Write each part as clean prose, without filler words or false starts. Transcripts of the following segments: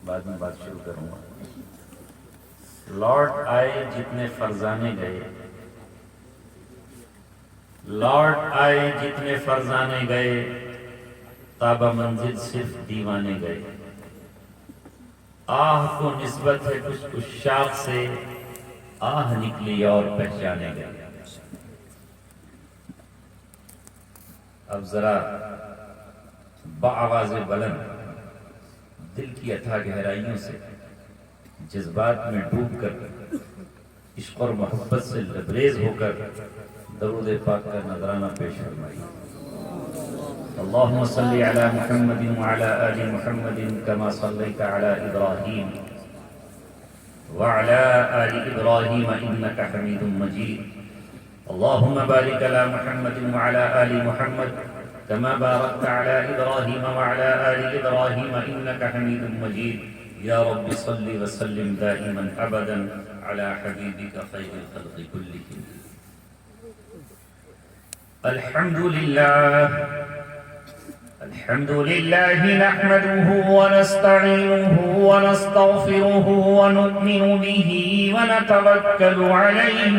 بعد میں بات شروع کروں گا. لوٹ آئے جتنے فرزانے گئے، لوٹ آئے جتنے فرزانے گئے، تابہ منزل صرف دیوانے گئے. آہ کو نسبت ہے کچھ عشاق سے، آہ نکلی اور پہچانے گئے. اب ذرا بآواز بلند دل کی اتھا گہرائیوں سے جذبات میں ڈوب کر عشق اور محبت سے لبریز ہو کر درود پاک کا نذرانہ پیش فرمائیے. اللهم صل على محمد وعلى آل محمد كما صليت على إبراهيم وعلى آل إبراهيم إنك حميد مجيد. اللهم بارك على محمد وعلى آل محمد كما باركت على إبراهيم وعلى آل إبراهيم إنك حميد مجيد. يا رب صل وسلم دائما أبدا على حبيبك خير الخلق كلهم. الحمد لله الحمد لله نحمده ونستعينه ونستغفره ونؤمن به ونتوكل عليه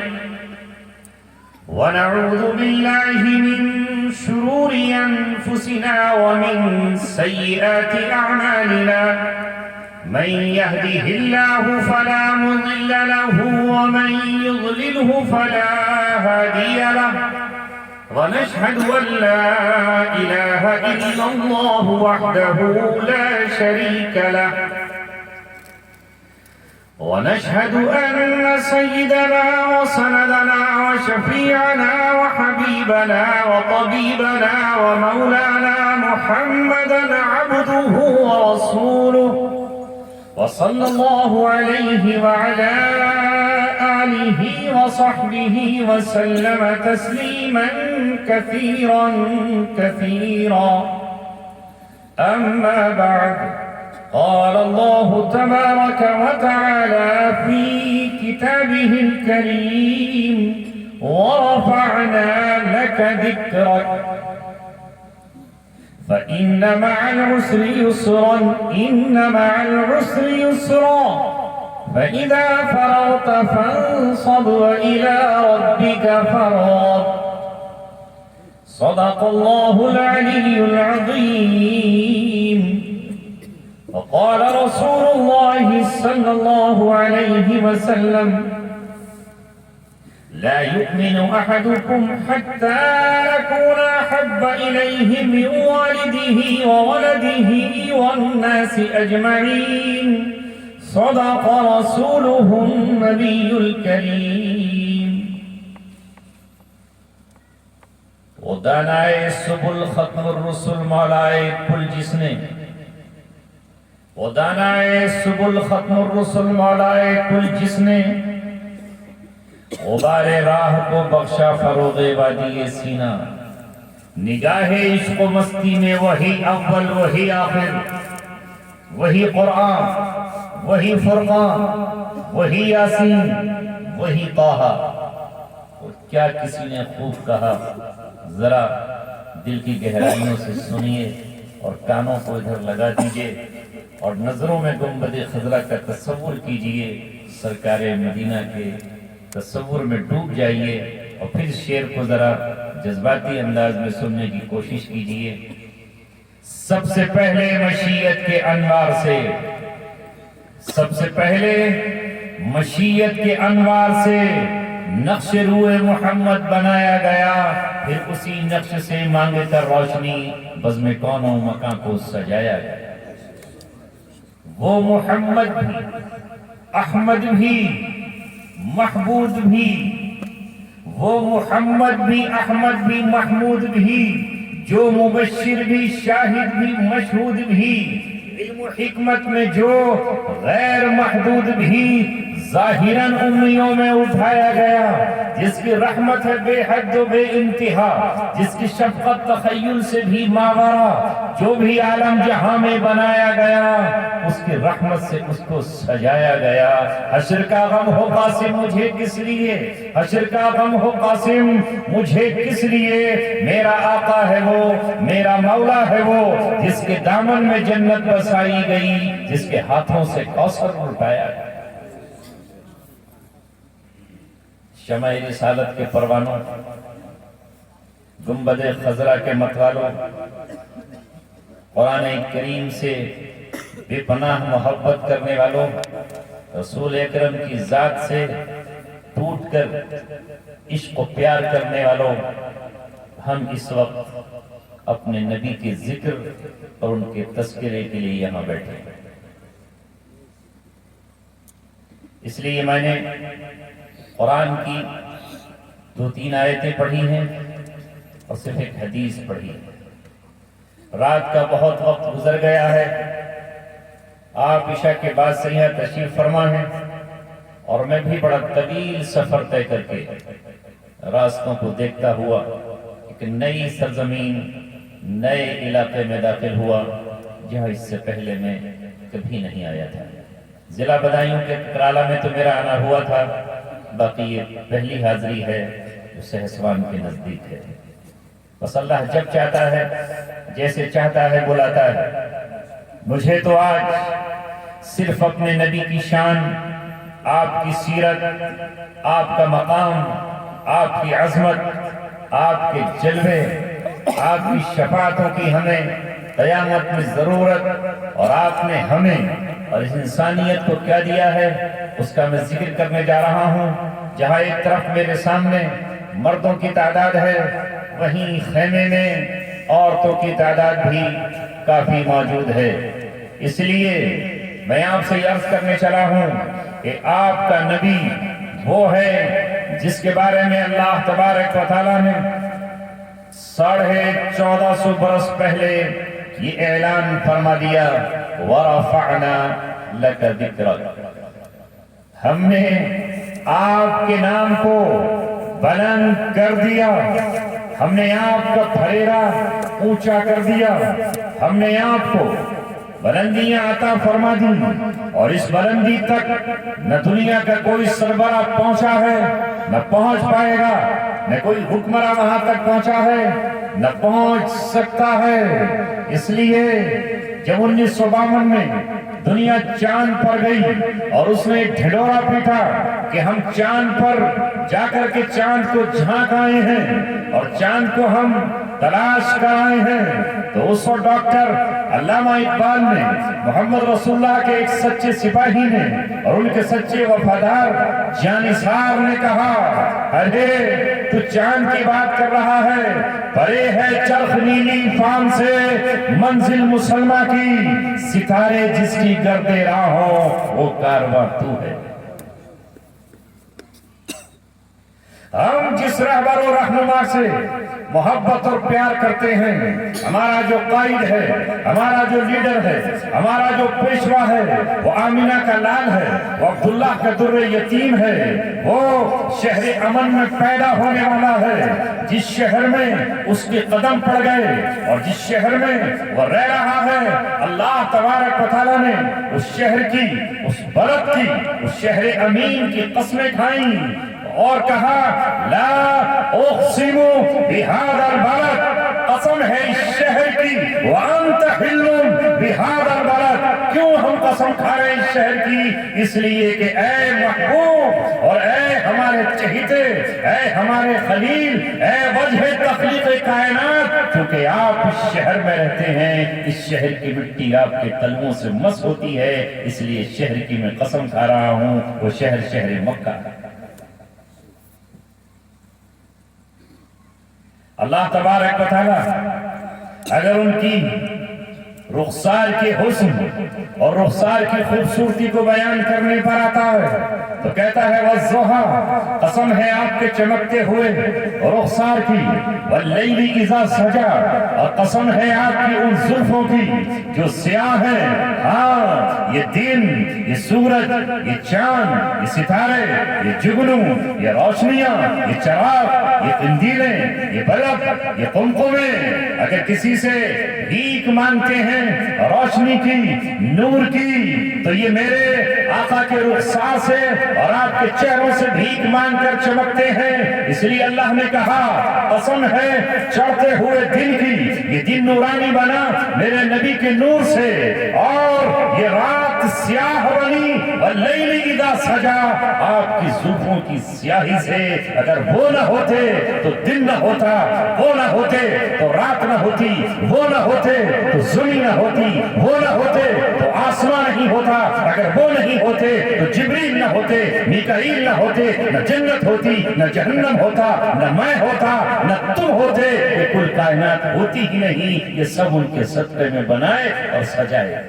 ونعوذ بالله من شرور أنفسنا ومن سيئات أعمالنا. من يهده الله فلا مضل له ومن يضلله فلا هادي له. ونشهد أن لا إله إلا الله وحده لا شريك له. ونشهد أن سيدنا وسندنا وشفيعنا وحبيبنا وطبيبنا ومولانا محمدا عبده ورسوله، وصلى الله عليه وعلى آله وصحبه وسلم تسليما كثيرا كثيرا. أما بعد، قال الله تبارك وتعالى في كتابه الكريم: ورفعنا لك ذكرك فإن مع العسر يسرا إن مع العسر يسرا فإذا فرغت فانصب وإلى ربك فارغب. صدق الله العلي العظيم. وقال رسول الله صلى الله عليه وسلم: لا يؤمن أحدكم حتى أكون أحب إليه من والده وولده والناس أجمعين. صدق رسوله النبي الكريم. وہ دانائے سبل ختم الرسل مولائے کل جس نے، وہ دانائے سبل ختم الرسل مولائے کل جس نے، غبار راہ کو بخشا فروغ وادی سینہ. نگاہ عشق و مستی میں وہی اول وہی آخر، وہی قرآن وہی فرقان وہی یاسین وہی طٰہٰ. اور کیا کسی نے خوب کہا، ذرا دل کی گہرائیوں سے سنیے اور کانوں کو ادھر لگا دیجئے اور نظروں میں گنبد خضرا کا تصور کیجئے، سرکار مدینہ کے تصور میں ڈوب جائیے اور پھر شعر کو ذرا جذباتی انداز میں سننے کی کوشش کیجئے. سب سے پہلے مشیت کے انوار سے، سب سے پہلے مشیت کے انوار سے نقش روح محمد بنایا گیا، پھر اسی نقش سے مانگے کر روشنی بزم کون و مکان کو سجایا گیا. وہ محمد بھی، احمد بھی، محمود بھی، وہ محمد بھی، احمد بھی، محمود بھی، جو مبشر بھی، شاہد بھی، مشہود بھی، علم و حکمت میں جو غیر محدود بھی، ظاہراً امیوں میں اٹھایا گیا، جس کی رحمت ہے بے حد و بے انتہا، جس کی شفقت تخیل سے بھی ماورا، جو بھی عالم جہاں میں بنایا گیا، اس کی رحمت سے اس کو سجایا گیا. حشر کا غم ہو قاسم مجھے کس لیے, حشر کا غم ہو قاسم مجھے کس لیے, میرا آقا ہے وہ, میرا مولا ہے وہ, جس کے دامن میں جنت بسائی گئی, جس کے ہاتھوں سے کوثر لٹایا گیا. شمع رسالت کے پروانوں, گنبد خضرا کے متوالوں, قرآن کریم سے بے پناہ محبت کرنے والوں, رسول اکرم کی ذات سے ٹوٹ کر عشق و پیار کرنے والوں, ہم اس وقت اپنے نبی کے ذکر اور ان کے تذکرے کے لیے یہاں بیٹھے ہیں. اس لیے میں نے قرآن کی 2-3 آیتیں پڑھی ہیں اور صرف ایک حدیث پڑھی ہے. رات کا بہت وقت گزر گیا ہے, آپ عشاء کے بعد سے یہاں تشریف فرما ہیں, اور میں بھی بڑا طویل سفر طے کر کے راستوں کو دیکھتا ہوا ایک نئی سرزمین, نئے علاقے میں داخل ہوا جہاں اس سے پہلے میں کبھی نہیں آیا تھا. ضلع بدایوں کے کرالہ میں تو میرا آنا ہوا تھا, باقی یہ پہلی حاضری ہے جو سہسوان کے نزدیک ہے. بس اللہ جب چاہتا ہے, جیسے چاہتا ہے بلاتا ہے. مجھے تو آج صرف اپنے نبی کی شان, آپ کی سیرت, آپ کا مقام, آپ کی عظمت, آپ کے جلوے, آپ کی شفاعتوں کی ہمیں قیامت میں ضرورت, اور آپ نے ہمیں اور اس انسانیت کو کیا دیا ہے اس کا میں ذکر کرنے جا رہا ہوں. جہاں ایک طرف میرے سامنے مردوں کی تعداد ہے, وہیں خیمے میں عورتوں کی تعداد بھی کافی موجود ہے. اس لیے میں آپ سے عرض کرنے چلا ہوں کہ آپ کا نبی وہ ہے جس کے بارے میں اللہ تبارک و تعالیٰ نے 1450 برس پہلے یہ اعلان فرما دیا, وَرَفَعْنَا لَكَ ذِكْرَكَ, ہم نے آپ کے نام کو بلند کر دیا, ہم نے آپ کا پھریرا اونچا کر دیا, ہم نے آپ کو بلندیاں عطا فرما دی, اور اس بلندی تک نہ دنیا کا کوئی سربراہ پہنچا ہے, نہ پہنچ پائے گا, نہ کوئی حکمراں وہاں تک پہنچا ہے, نہ پہنچ سکتا ہے. اس لیے جب 1952 میں دنیا چاند پر گئی اور اس نے ڈھنڈورا پیٹا کہ ہم چاند پر جا کر کے چاند کو جھانک آئے ہیں اور چاند کو ہم تلاش کر آئے ہیں, تو اس وقت ڈاکٹر علامہ اقبال نے, محمد رسول اللہ کے ایک سچے سپاہی نے اور ان کے سچے وفادار جانثار نے کہا, ارے تو چاند کی بات کر رہا ہے, پرے ہے چرخ نیلی فام سے منزل مسلمہ کی, ستارے جس کی گرد راہ ہو وہ کارواں تو ہے. ہم جس رہبر و رہنما سے محبت اور پیار کرتے ہیں, ہمارا جو قائد ہے, ہمارا جو لیڈر ہے, ہمارا جو پیشوا ہے, وہ آمینہ کا لال ہے, وہ عبداللہ کا در یتیم ہے, وہ شہر امن میں پیدا ہونے والا ہے, جس شہر میں اس کے قدم پڑ گئے اور جس شہر میں وہ رہ رہا ہے, اللہ تبارک و تعالیٰ نے اس شہر کی, اس بلد کی, اس شہر امین کی قسمیں کھائیں اور کہا, لا اقسم بہذا البلد, قسم ہے اس شہر کی, وانت حل بہذا البلد, کیوں ہم قسم کھا رہے ہیں اس شہر کی؟ اس لیے کہ اے محبوب اور اے ہمارے چہیتے, اے ہمارے خلیل, اے وجہ تخلیق کائنات, کیونکہ آپ اس شہر میں رہتے ہیں, اس شہر کی مٹی آپ کے قلبوں سے مس ہوتی ہے, اس لیے شہر کی میں قسم کھا رہا ہوں, وہ شہر مکہ ہے. اللہ تبارک و تعالیٰ اگر ان کی رخسار کے حسن اور رخسار کی خوبصورتی کو بیان کرنے پر آتا ہے تو کہتا ہے وَالضُّحَىٰ, قسم ہے آپ کے چمکتے ہوئے رخسار کی, وَاللَّيْلِ إِذَا سَجَىٰ, اور قسم ہے آپ کی ان زلفوں کی جو سیاہ ہیں. ہاں, یہ دن, یہ سورج, یہ چاند, یہ ستارے, یہ جگنو, یہ روشنیاں, یہ چراغ, یہ قندیلیں, یہ بلب, یہ قمقمیں, اگر کسی سے بھیک مانگتے ہیں روشنی کی, نور کی, تو یہ میرے آقا کے رخسار سے اور آپ کے چہروں سے بھیک مانگ کر چمکتے ہیں۔ اس لیے اللہ نے کہا قسم ہے چڑھتے ہوئے دن کی، یہ دن نورانی بنا میرے نبی کے نور سے، اور یہ رات سیاہ بنی واللیل اذا سجا آپ کی زلفوں کی سیاہی سے۔ اگر وہ نہ ہوتے تو دن نہ ہوتا، وہ نہ ہوتے تو رات نہ ہوتی، وہ نہ ہوتے تو زمین نہ ہوتی، وہ نہ ہوتے تو آسمان نہیں ہوتا، اگر وہ نہیں ہوتے تو جبریل نہ ہوتے، میکائیل نہ ہوتے، نہ جنت ہوتی، نہ جہنم ہوتا، نہ میں ہوتا، نہ تم ہوتے، یہ کل کائنات ہوتی ہی نہیں۔ یہ سب ان کے صدقے میں بنائے اور سجائے۔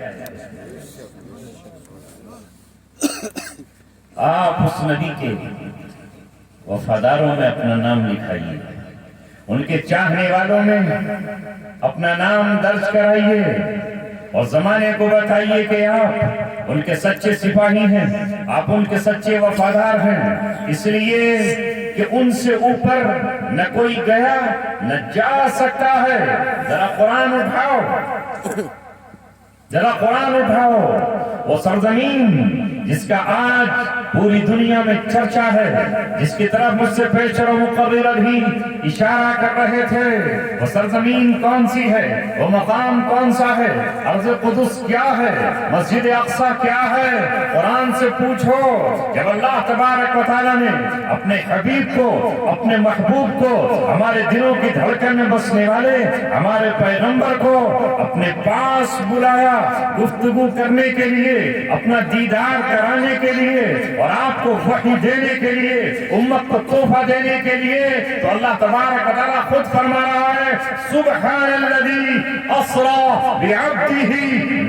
آپ اس نبی کے وفاداروں میں اپنا نام لکھائیے، ان کے چاہنے والوں میں اپنا نام درج کرائیے، اور زمانے کو بتائیے کہ آپ ان کے سچے سپاہی ہیں، آپ ان کے سچے وفادار ہیں، اس لیے کہ ان سے اوپر نہ کوئی گیا نہ جا سکتا ہے۔ ذرا قرآن اٹھاؤ، ذرا قرآن اٹھاؤ، وہ سرزمین جس کا آج پوری دنیا میں چرچا ہے، جس کی طرف مجھ سے پیشتر و مقرر بھی اشارہ کر رہے تھے، وہ سرزمین کون سی ہے، وہ مقام کون سا ہے، ارض قدس کیا ہے، مسجد اقصی کیا ہے؟ قرآن سے پوچھو۔ جب اللہ تبارک و تعالیٰ نے اپنے حبیب کو، اپنے محبوب کو، ہمارے دلوں کی دھڑکن میں بسنے والے ہمارے پیغمبر کو اپنے پاس بلایا گفتگو کرنے کے لیے، اپنا دیدار کرانے کے لیے، اور آپ کو وحی دینے کے لیے، امت کو تحفہ دینے کے لیے، تو اللہ تبارک و تعالیٰ خود فرما رہا ہے سبحان الذی اسری بعبدہ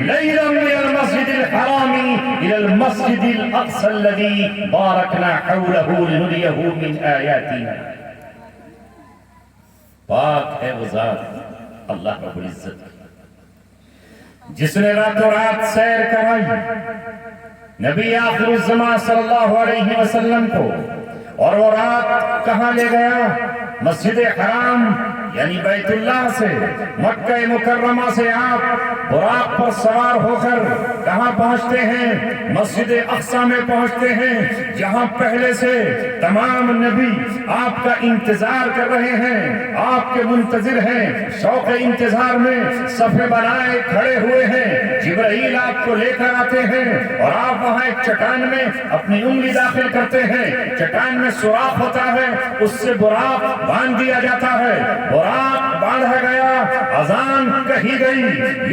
لیلا من المسجد الحرام الی المسجد الاقصی الذی بارکنا حولہ لنریہ من آیاتنا۔ پاک ہے وہ ذات اللہ رب العزت جس نے راتوں رات سیر کرائی نبی آخر الزمان صلی اللہ علیہ وسلم کو، اور وہ رات کہاں لے گیا؟ مسجد حرام یعنی بیت اللہ سے، مکہ مکرمہ سے آپ براق پر سوار ہو کر کہاں پہنچتے ہیں؟ مسجد اقصی میں پہنچتے ہیں، جہاں پہلے سے تمام نبی آپ کا انتظار کر رہے ہیں، آپ کے منتظر ہیں، شوق انتظار میں صفیں بنائے کھڑے ہوئے ہیں۔ جبرائیل آپ کو لے کر آتے ہیں، اور آپ وہاں ایک چٹان میں اپنی انگلی داخل کرتے ہیں، چٹان میں سوراخ ہوتا ہے، اس سے براق باندھ دیا جاتا ہے، براق باندھا گیا، اذان کہی گئی۔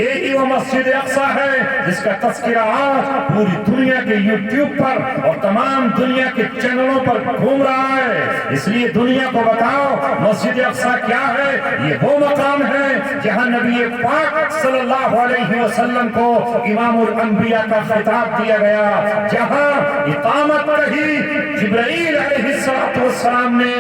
یہی وہ مسجد اقصی ہے جس کا تذکرہ آج پوری دنیا کے یوٹیوب پر اور تمام دنیا کے چینلوں پر گھوم رہا ہے۔ اس لیے دنیا کو بتاؤ مسجد اقصی کیا ہے؟ یہ وہ مقام ہے جہاں نبی پاک صلی اللہ علیہ وسلم کو امام الانبیاء کا خطاب دیا گیا، جہاں اقامت کہی جبرائیل علیہ السلام نے،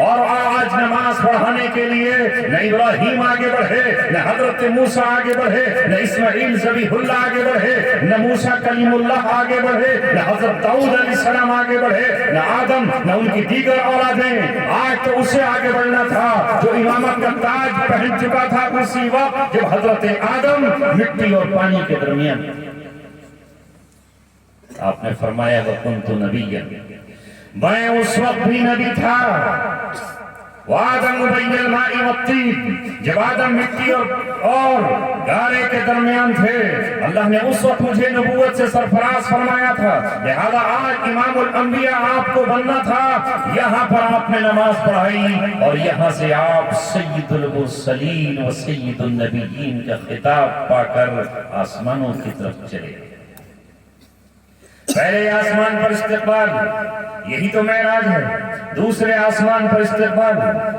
اور آج نماز پڑھانے کے لیے نہ ابراہیم آگے بڑھے، نہ حضرت موسیٰ آگے بڑھے، نہ اسماعیل ذبیح اللہ آگے بڑھے، نہ موسیٰ کلیم اللہ آگے بڑھے، نہ حضرت داؤد علیہ السلام آگے بڑھے، نہ آدم، نہ ان کی دیگر اولادیں۔ آج تو اسے آگے بڑھنا تھا جو امامت کا تاج پہن چکا تھا اسی وقت جب حضرت آدم مٹی اور پانی کے درمیان۔ آپ نے فرمایا وَكُنْتُ نَبِيًّا، میں اس وقت بھی نبی تھا۔ وَآدَمُ بَيْنَ الْمَاءِ وَالطِّينِ، جب آدم مٹی اور گارے کے درمیان تھے، اللہ نے اس وقت مجھے نبوت سے سرفراز فرمایا تھا، لہذا آج امام الانبیاء آپ کو بننا تھا۔ یہاں پر آپ نے نماز پڑھائی، اور یہاں سے آپ سید المرسلین و سید النبیین کا خطاب پا کر آسمانوں کی طرف چلے۔ پہلے آسمان پر استقبال، یہی تو معراج ہے، دوسرے آسمان پر استقبال،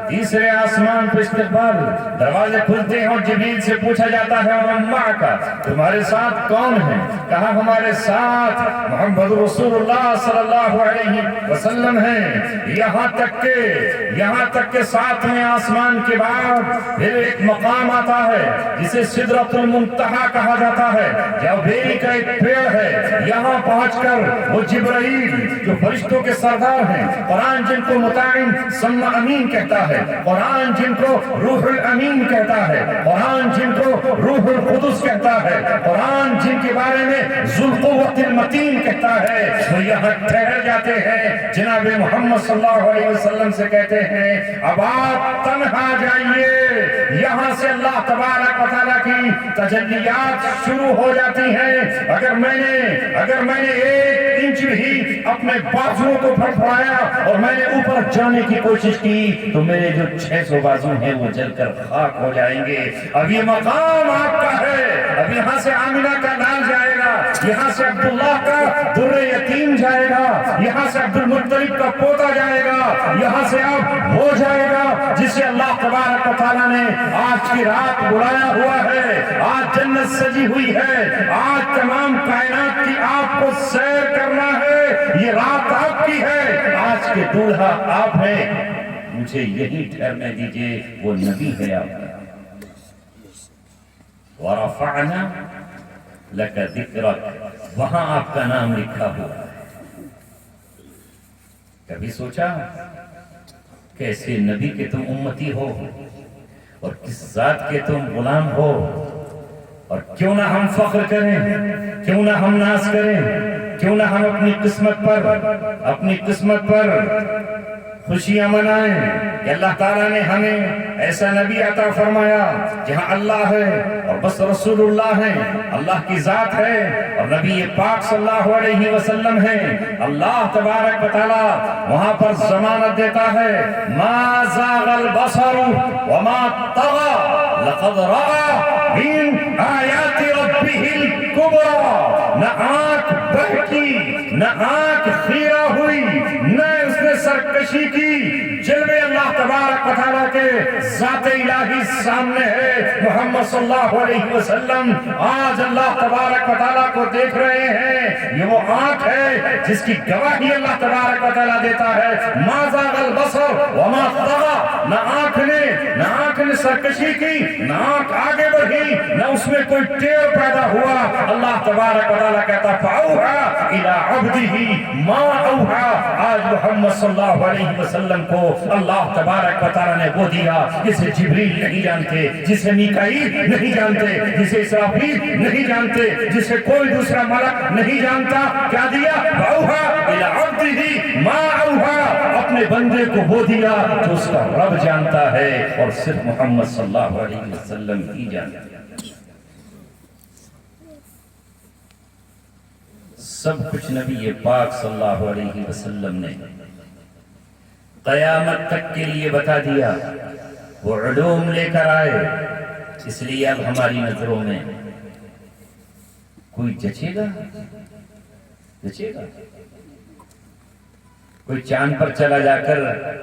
تیسرے آسمان پر استقبال، دروازے کھلتے ہیں اور جبریل سے پوچھا جاتا ہے وَمَن مَعَكَ، تمہارے ساتھ کون ہیں؟ کہا ہمارے ساتھ محمد رسول اللہ صلی اللہ علیہ وسلم ہیں۔ یہاں تک کہ ساتویں آسمان کے بعد پھر ایک مقام آتا ہے جسے سدرۃ المنتہا کہا جاتا ہے، جو بیری کا ایک پیڑ ہے۔ یہاں پہنچ کر وہ جبرائیل جو فرشتوں کے کے سردار ہیں، قرآن جن کو مطاعن ثم امین کہتا ہے، قرآن جن کو روح الامین کہتا ہے، قرآن جن کو روح القدس کہتا ہے، قرآن جن کے بارے میں ذو القوۃ المتین کہتا ہے، وہ یہاں ٹھہر جاتے ہیں، جناب محمد صلی اللہ علیہ وسلم سے کہتے ہیں اب آپ تنہا جائیے، یہاں سے اللہ تبارک و تعالیٰ کی تجلیات شروع ہو جاتی ہیں۔ اگر میں نے 1 انچ بھی اپنے بازوؤں کو پھڑپھڑایا اور میں نے اوپر جانے کی کوشش کی تو میرے جو 600 بازو ہیں وہ جل کر خاک ہو جائیں گے۔ اب یہ مقام آپ کا ہے، اب یہاں سے آمنہ کا لال جائے گا، یہاں سے عبداللہ کا در یتیم جائے گا، یہاں سے عبد المطلب کا پوتا جائے گا، یہاں سے اب وہ جائے گا جسے اللہ تبارک و تعالیٰ نے آج کی رات بلایا ہوا ہے۔ آج جنت سجی ہوئی ہے، آج تمام کائنات کی آپ کو سیر کرنا ہے، یہ رات آپ کی ہے، آج کے دولہا آپ ہیں، مجھے یہی ٹھہرنے دیجئے، وہ نبی ہے آپ کا۔ وَرَفَعْنَا لَكَ ذِكْرَكَ، وہاں آپ کا نام لکھا ہوا ہے۔ کبھی سوچا کیسے نبی کے تم امتی ہو اور کس ذات کے تم غلام ہو، اور کیوں نہ ہم فخر کریں، کیوں نہ ہم ناز کریں، کیوں نہ ہم اپنی قسمت پر خوشیاں منائیں کہ اللہ تعالیٰ نے ہمیں ایسا نبی عطا فرمایا جہاں اللہ ہے اور بس رسول اللہ ہیں، اللہ کی ذات ہے اور نبی پاک صلی اللہ علیہ وسلم ہیں۔ اللہ تبارک و تعالیٰ وہاں پر ضمانت دیتا ہے ما زاغ البصر وما طغى لقد رأى من آیات ربہ الکبریٰ، نہ آنکھ بہکی، نہ آنکھ خیرہ ہوئی، نہ اس نے سرکشی کی، جلوے اللہ تبارک و تعالیٰ کے ذات الہی سامنے ہے۔ محمد صلی اللہ علیہ وسلم آج اللہ تبارک و تعالیٰ کو دیکھ رہے ہیں، یہ وہ آنکھ ہے جس کی گواہی اللہ تبارک و تعالیٰ دیتا ہے ما زاغ البصر وما طغى، نہ آنکھ نے سرکشی کی، نہ آنکھ آگے بڑھی، نہ اس میں کوئی ٹیڑھ پیدا ہوا۔ اللہ تبارک و تعالیٰ کہتا فَأَوْحَىٰ إِلَىٰ عَبْدِهِ مَا أَوْحَىٰ، آج محمد صلی اللہ علیہ وسلم کو اللہ تبارک و تعالیٰ نے وہ دیا جسے جبریل نہیں جانتے، جسے میکائیل نہیں جانتے، جسے اسرافیل نہیں جانتے، جسے کوئی دوسرا ملک نہیں جانتا۔ کیا دیا؟ فَأَوْحَىٰ إِلَىٰ عَبْدِهِ مَا أَوْحَىٰ، اپنے بندے کو وہ دیا جو اس کا رب جانتا ہے اور صرف محمد صلی اللہ علیہ وسلم ہی جانتا ہے۔ سب کچھ نبی پاک صلی اللہ علیہ وسلم نے قیامت تک کے لیے بتا دیا، وہ علوم لے کر آئے، اس لیے اب ہماری نظروں میں کوئی جچے گا؟ کوئی چاند پر چلا جا کر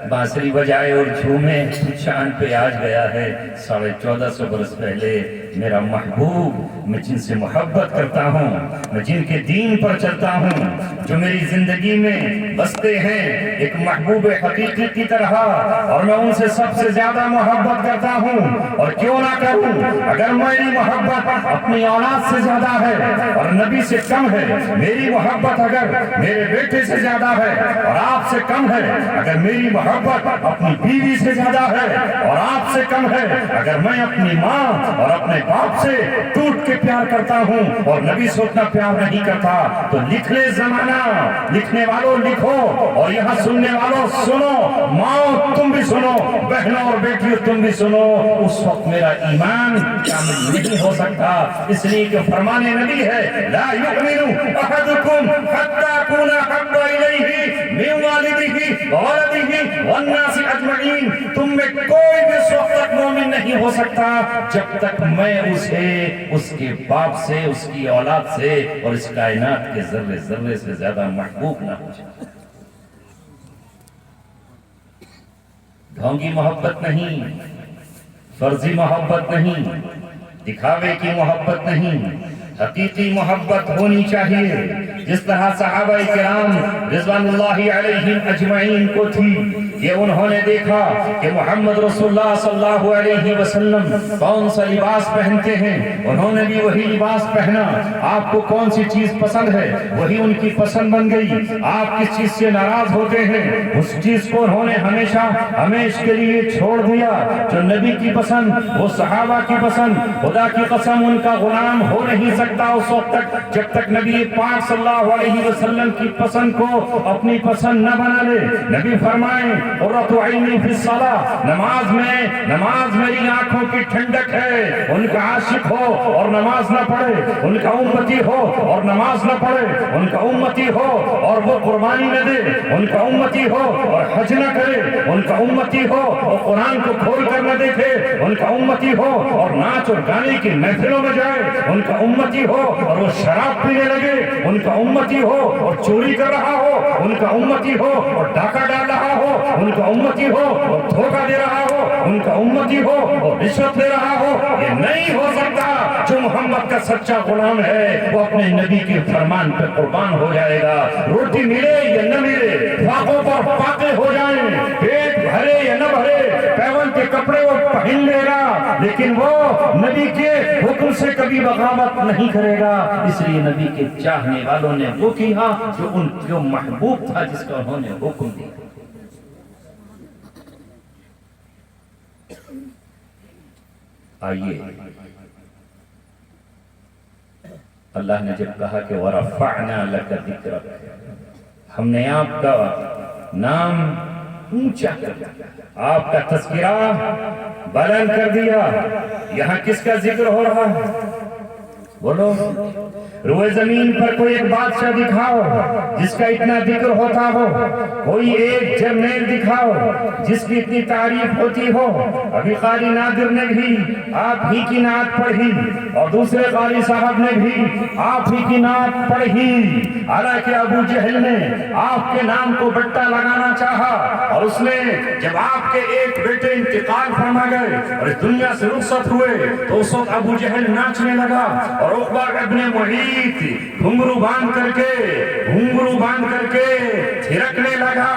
بانسری بجائے اور جھومے، چاند پہ آج گیا ہے 1450 برس پہلے میرا محبوب، میں جن سے محبت کرتا ہوں، میں جن کے دین پر چلتا ہوں، جو میری زندگی میں بستے ہیں ایک محبوب حقیقی کی طرح، اور میں ان سے سب سے زیادہ محبت کرتا ہوں۔ اور کیوں نہ کروں؟ اگر میری محبت اپنی اولاد سے زیادہ ہے اور نبی سے کم ہے، میری محبت اگر میرے بیٹے سے زیادہ ہے اور آپ سے کم ہے، اگر میری محبت اپنی بیوی سے زیادہ ہے اور آپ سے کم ہے، اگر میں اپنی ماں اور اپنے باپ سے ٹوٹ کے پیار کرتا ہوں اور نبی سے اتنا پیار نہیں کرتا، تو لکھ لے زمانہ، لکھنے والوں لکھو اور یہاں سننے والوں سنو، ماں تم بھی سنو، بہنوں اور بیٹیوں تم بھی سنو، اس وقت میرا ایمان کامل نہیں ہو سکتا، اس لیے کہ فرمان نبی ہے لا یؤمن احدکم حتی اکون احب الیہ من والدہ وولدہ والناس اجمعین، تم میں کوئی بھی اس وقت تک مومن نہیں ہو سکتا جب تک میں اسے اس کے باپ سے، اس کی اولاد سے اور اس کائنات کے ذرے ذرے سے زیادہ محبوب نہ ہو جائے۔ ڈھونگی محبت نہیں، فرضی محبت نہیں، دکھاوے کی محبت نہیں، حقیقی محبت ہونی چاہیے۔ جس طرح صحابہ کرام رضوان اللہ علیہم اجمعین کو تھی کہ انہوں نے دیکھا کہ محمد رسول اللہ صلی اللہ علیہ وسلم کون سا لباس پہنتے ہیں، انہوں نے بھی وہی لباس پہنا۔ آپ کو کون سی چیز پسند ہے وہی ان کی پسند بن گئی۔ آپ کس چیز سے ناراض ہوتے ہیں اس چیز کو انہوں نے ہمیشہ کے لیے چھوڑ دیا۔ جو نبی کی پسند، وہ صحابہ کی پسند، خدا کی قسم ان کا غلام ہو نہیں سکتا اس وقت تک جب تک نبی پاک صلی اللہ علیہ وسلم کی پسند کو اپنی پسند نہ بنا لے۔ نبی فرمائیں قرۃ عینی فی الصلاۃ، نماز میری آنکھوں کی ٹھنڈک ہے۔ ان کا عاشق ہو اور نماز نہ پڑھے، ان کا امتی ہو اور نماز نہ پڑھے، ان کا امتی ہو اور وہ قربانی نہ دے، ان کا امتی ہو اور حج نہ کرے، ان کا امتی ہو اور قرآن کو کھول کر نہ دیکھے، ان کا امتی ہو اور ناچ اور گانے کی محفلوں میں جائے، ان کا امتی ہو اور وہ شراب پینے لگے، ان کا امتی ہو اور چوری کر رہا ہو، ان کا امتی ہو اور ڈاکہ ڈال رہا ہو، ان کا امتی ہو اور دھوکہ دے رہا ہو، ان کا امتی ہو اور رشوت لے رہا ہو۔ یہ نہیں ہو سکتا۔ جو محمد کا سچا غلام ہے وہ اپنے نبی کے فرمان پہ قربان ہو جائے گا۔ روٹی ملے یا نہ ملے، فاقوں پر فاقے ہو جائیں، پیٹ بھرے یا نہ بھرے، پیون کے کپڑے وہ پہن لے گا، لیکن وہ نبی کے حکم سے کبھی بغاوت نہیں کرے گا۔ اس لیے نبی کے چاہنے والوں نے وہ کیا جو ان کو محبوب تھا، جس کا انہوں نے حکم دیا۔ آئیے اللہ نے جب کہا کہ وَرَفَعْنَا لَكَ ذِكْرَكَ، ہم نے آپ کا نام اونچا کر دیا، آپ کا تذکرہ بلند کر دیا۔ یہاں کس کا ذکر ہو رہا ہے؟ بولو۔ روئے زمین پر کوئی ایک بادشاہ دکھاؤ جس کا اتنا ذکر ہوتا ہو، کوئی ایک جرنیل دکھاؤ جس کی اتنی تعریف ہوتی ہو۔ ابھی قاری نادر نے بھی آپ ہی کی نعت پڑھی اور دوسرے قاری صاحب نے بھی آپ ہی کی نعت پڑھی، حالانکہ ابو جہل نے آپ کے نام کو بٹا لگانا چاہا، اور اس نے جب آپ کے ایک بیٹے انتقال فرما گئے اور اس دنیا سے رخصت ہوئے تو اس وقت ابو جہل ناچنے لگا، اور عقبہ ابن معیط گھنگرو باندھ کر کے تھرکنے لگا،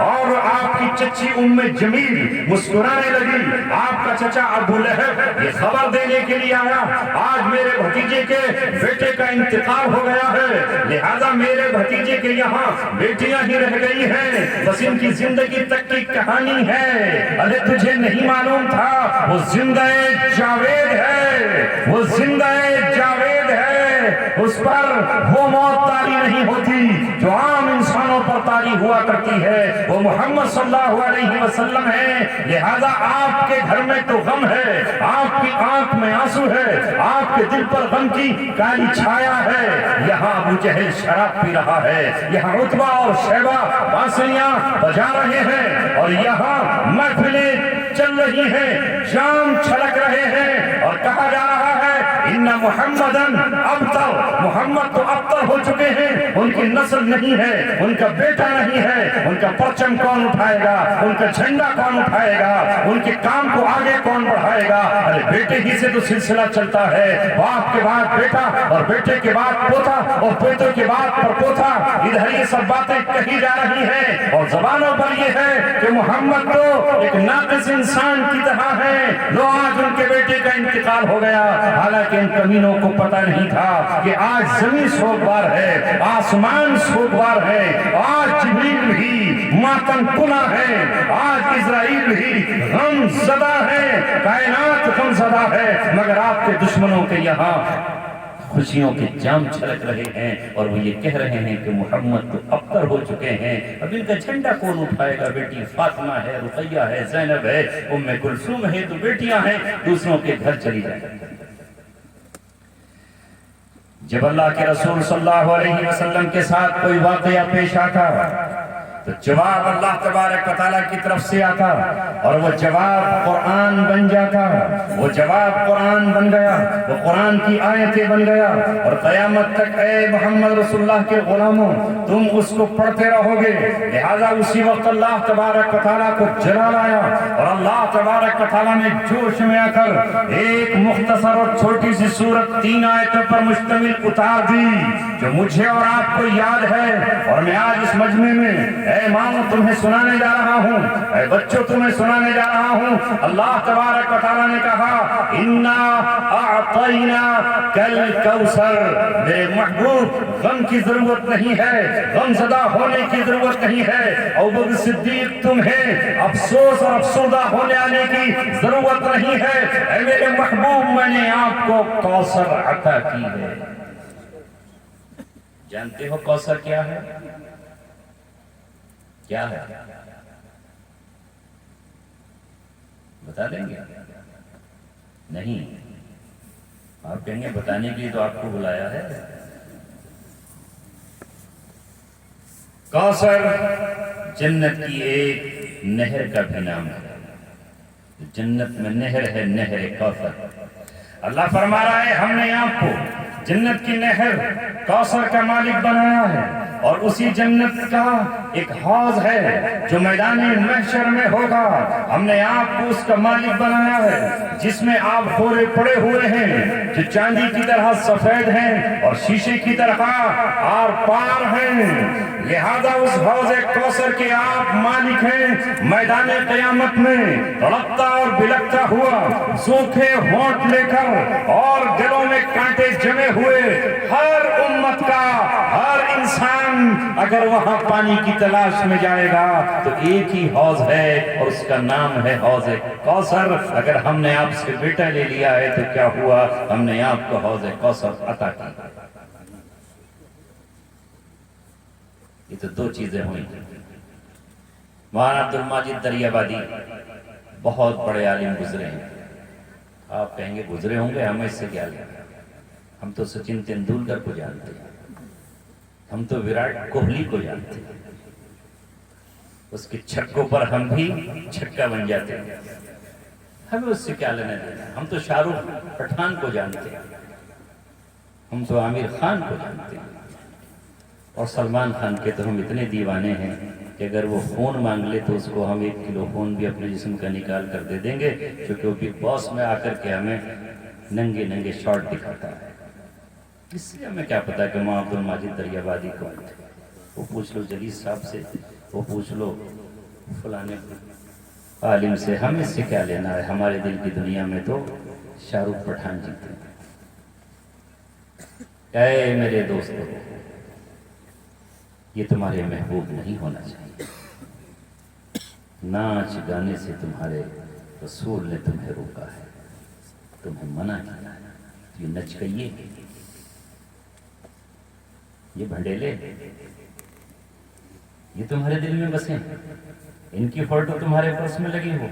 اور آپ کی چچی ام جمیل مسکرانے لگی۔ آپ کا چچا ابو لہب یہ خبر دینے کے لیے آیا، آج میرے بھتیجے کے بیٹے کا انتقال ہو گیا ہے، لہذا میرے بھتیجے کے یہاں بیٹیاں ہی رہ گئی ہیں، بس ان کی زندگی تک کی کہانی ہے۔ ارے تجھے نہیں معلوم تھا وہ زندہ جاوید ہے، وہ زندہ جاوید ہے، اس پر وہ موت طاری نہیں ہوتی جو عام انسانوں پر طاری ہوا کرتی ہے، وہ محمد صلی اللہ علیہ وسلم ہے۔ لہذا آپ کے گھر میں تو غم ہے، آپ کی آنکھ میں آنسو ہے، آپ کے دل پر غم کی کالی چھایا ہے۔ یہاں ابو جہل شراب پی رہا ہے، یہاں عتبہ اور شیبہ بانسریاں بجا رہے ہیں، اور یہاں محفلیں چل رہی ہیں، شام چھلک رہے ہیں، اور کہا جا رہا ہے ان محمدن ابتر، محمد تو ابتر ہو چکے ہیں، ان کی نسل نہیں ہے، ان کا بیٹا نہیں ہے، ان کا پرچم کون اٹھائے گا، ان کا جھنڈا کون اٹھائے گا، ان کے کام کو آگے کون بڑھائے گا؟ ارے بیٹے ہی سے تو سلسلہ چلتا ہے، باپ کے بعد بیٹا اور بیٹے کے بعد پوتا اور پوتے کے بعد پرپوتا، ادھر یہ سب باتیں کہی جا رہی ہیں، اور زبانوں پر یہ ہے کہ محمد تو ایک ناقص انسان کی طرح ہے، لو آج ان کے بیٹے کا انتقال ہو گیا۔ حالانکہ ان کمینوں کو پتہ نہیں تھا کہ آج زمین سوگوار ہے، آسمان سوگوار ہے، آج جبریل بھی ماتم کنا ہے، آج اسرائیل بھی غم زدہ ہے، کائنات غم زدہ ہے، مگر آپ کے دشمنوں کے یہاں خوشیوں کے جام چھلک رہے ہیں، اور وہ یہ کہہ رہے ہیں کہ محمد تو ابتر ہو چکے ہیں، اب ان کا جھنڈا کون اٹھائے گا؟ بیٹی فاطمہ ہے، رقیہ ہے، زینب ہے، ام کلثوم ہے، تو بیٹیاں ہیں، دوسروں کے گھر چلی جائیں۔ جب اللہ کے رسول صلی اللہ علیہ وسلم کے ساتھ کوئی واقعہ پیش آتا تو جواب اللہ تبارک و تعالیٰ کی طرف سے آتا، اور وہ جواب قرآن بن جاتا، وہ جواب قرآن بن گیا، وہ قرآن کی آیتیں بن گیا، اور قیامت تک اے محمد رسول اللہ کے غلاموں تم اس کو پڑھتے رہو گے۔ لہذا اسی وقت اللہ تبارک و تعالیٰ کو جلال آیا، اور اللہ تبارک و تعالیٰ نے جوش میں آ کر ایک مختصر اور چھوٹی سی سورت 3 آیتوں پر مشتمل اتار دی، جو مجھے اور آپ کو یاد ہے، اور میں آج اس مجمع میں اے ماں تمہیں سنانے جا رہا ہوں، اے بچوں تمہیں سنانے جا رہا ہوں۔ اللہ تبارک و تعالیٰ نے کہا انا اعطینا کل کوثر، میرے محبوب غم کی ضرورت نہیں ہے، غم زدہ ہونے کی ضرورت نہیں ہے، ابوبکر صدیق تمہیں افسوس اور افسردہ ہونے آنے کی ضرورت نہیں ہے، اے میرے محبوب میں نے آپ کو کوثر عطا کی ہے۔ جانتے ہو کوثر کیا ہے؟ کیا ہے؟ بتا دیں گے؟ نہیں، آپ کہیں گے بتانے کے لیے تو آپ کو بلایا ہے۔ کوثر جنت کی ایک نہر کا بھی نام ہے، جنت میں نہر ہے، نہر کوثر۔ اللہ فرما رہا ہے ہم نے آپ کو جنت کی نہر کوثر کا مالک بنایا ہے، اور اسی جنت کا ایک حوض ہے جو میدان محشر میں ہوگا، ہم نے آپ کو اس کا مالک بنایا ہے، جس میں آپ خورے پڑے ہوئے ہیں جو چاندی کی طرح سفید ہیں اور شیشے کی طرح آر پار ہیں، لہذا اس حوض کوثر کے آپ مالک ہیں۔ میدان قیامت میں تڑپتا اور بلکتا ہوا، سوکھے ہونٹ لے کر اور دلوں میں کانٹے جمے ہوئے ہر امت کا ہر انسان اگر وہاں پانی کی تلاش میں جائے گا تو ایک ہی حوض ہے، اور اس کا نام ہے حوض کوثر۔ اگر ہم نے آپ سے بیٹا لے لیا ہے تو کیا ہوا؟ ہم نے آپ کو حوض کوثر عطا کی۔ یہ تو دو چیزیں ہوئی۔ مولانا عبدالماجد دریابادی بہت بڑے عالم گزرے ہیں، آپ کہیں گے گزرے ہوں گے، ہمیں اس سے کیا لینا؟ ہم تو سچن تندولکر کو جانتے ہیں، ہم تو وراٹ کوہلی کو جانتے ہیں، اس کے چھکوں پر ہم بھی چھکا بن جاتے ہیں، ہمیں اس سے کیا لینا دینا؟ ہم تو شاہ رخ پٹھان کو جانتے ہیں، ہم تو عامر خان کو جانتے ہیں، اور سلمان خان کے تو ہم اتنے دیوانے ہیں کہ اگر وہ خون مانگ لے تو اس کو ہم 1 کلو خون بھی اپنے جسم کا نکال کر دے دیں گے، کیونکہ وہ بگ باس میں آ کر کے ہمیں ننگے ننگے شارٹ دکھاتا ہے۔ اس سے ہمیں کیا پتا کہ مولانا عبدالماجد دریابادی کون تھے؟ وہ پوچھ لو جلیس صاحب سے، وہ پوچھ لو فلانے عالم سے، ہم اس سے کیا لینا ہے؟ ہمارے دل کی دنیا میں تو شاہ رخ پٹھان جیتے ہیں۔ اے میرے دوستو، یہ تمہارے محبوب نہیں ہونا چاہیے۔ ناچ گانے سے تمہارے رسول نے تمہیں روکا ہے، تمہیں منع کیا ہے۔ یہ نچکئیے، یہ بھنڈیلے، یہ تمہارے دل میں بسیں، ان کی فوٹو تمہارے پرس میں لگی ہو،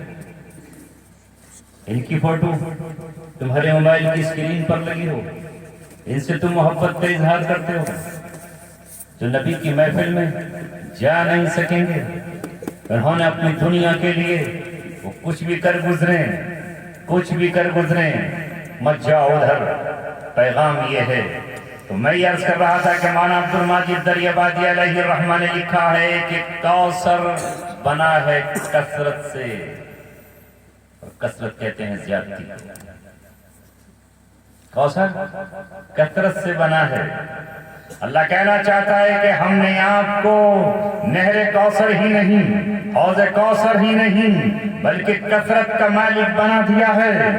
ان کی فوٹو تمہارے موبائل کی اسکرین پر لگی ہو، ان سے تم محبت کا اظہار کرتے ہو، جو نبی کی محفل میں جا نہیں سکیں گے، انہوں نے اپنی دنیا کے لیے وہ کچھ بھی کر گزریں، کچھ بھی کر گزریں، مت جاؤ ادھر۔ پیغام یہ ہے۔ تو میں یہ عرض کر رہا تھا کہ مولانا عبدالماجد دریابادی علیہ الرحمہ نے لکھا ہے کہ کوثر بنا ہے کثرت سے، اور کثرت کہتے ہیں زیادتی۔ کوثر کثرت سے بنا ہے۔ اللہ کہنا چاہتا ہے کہ ہم نے آپ کو نہر کوثر ہی نہیں، حوض کوثر ہی نہیں، بلکہ کثرت کا مالک بنا دیا ہے،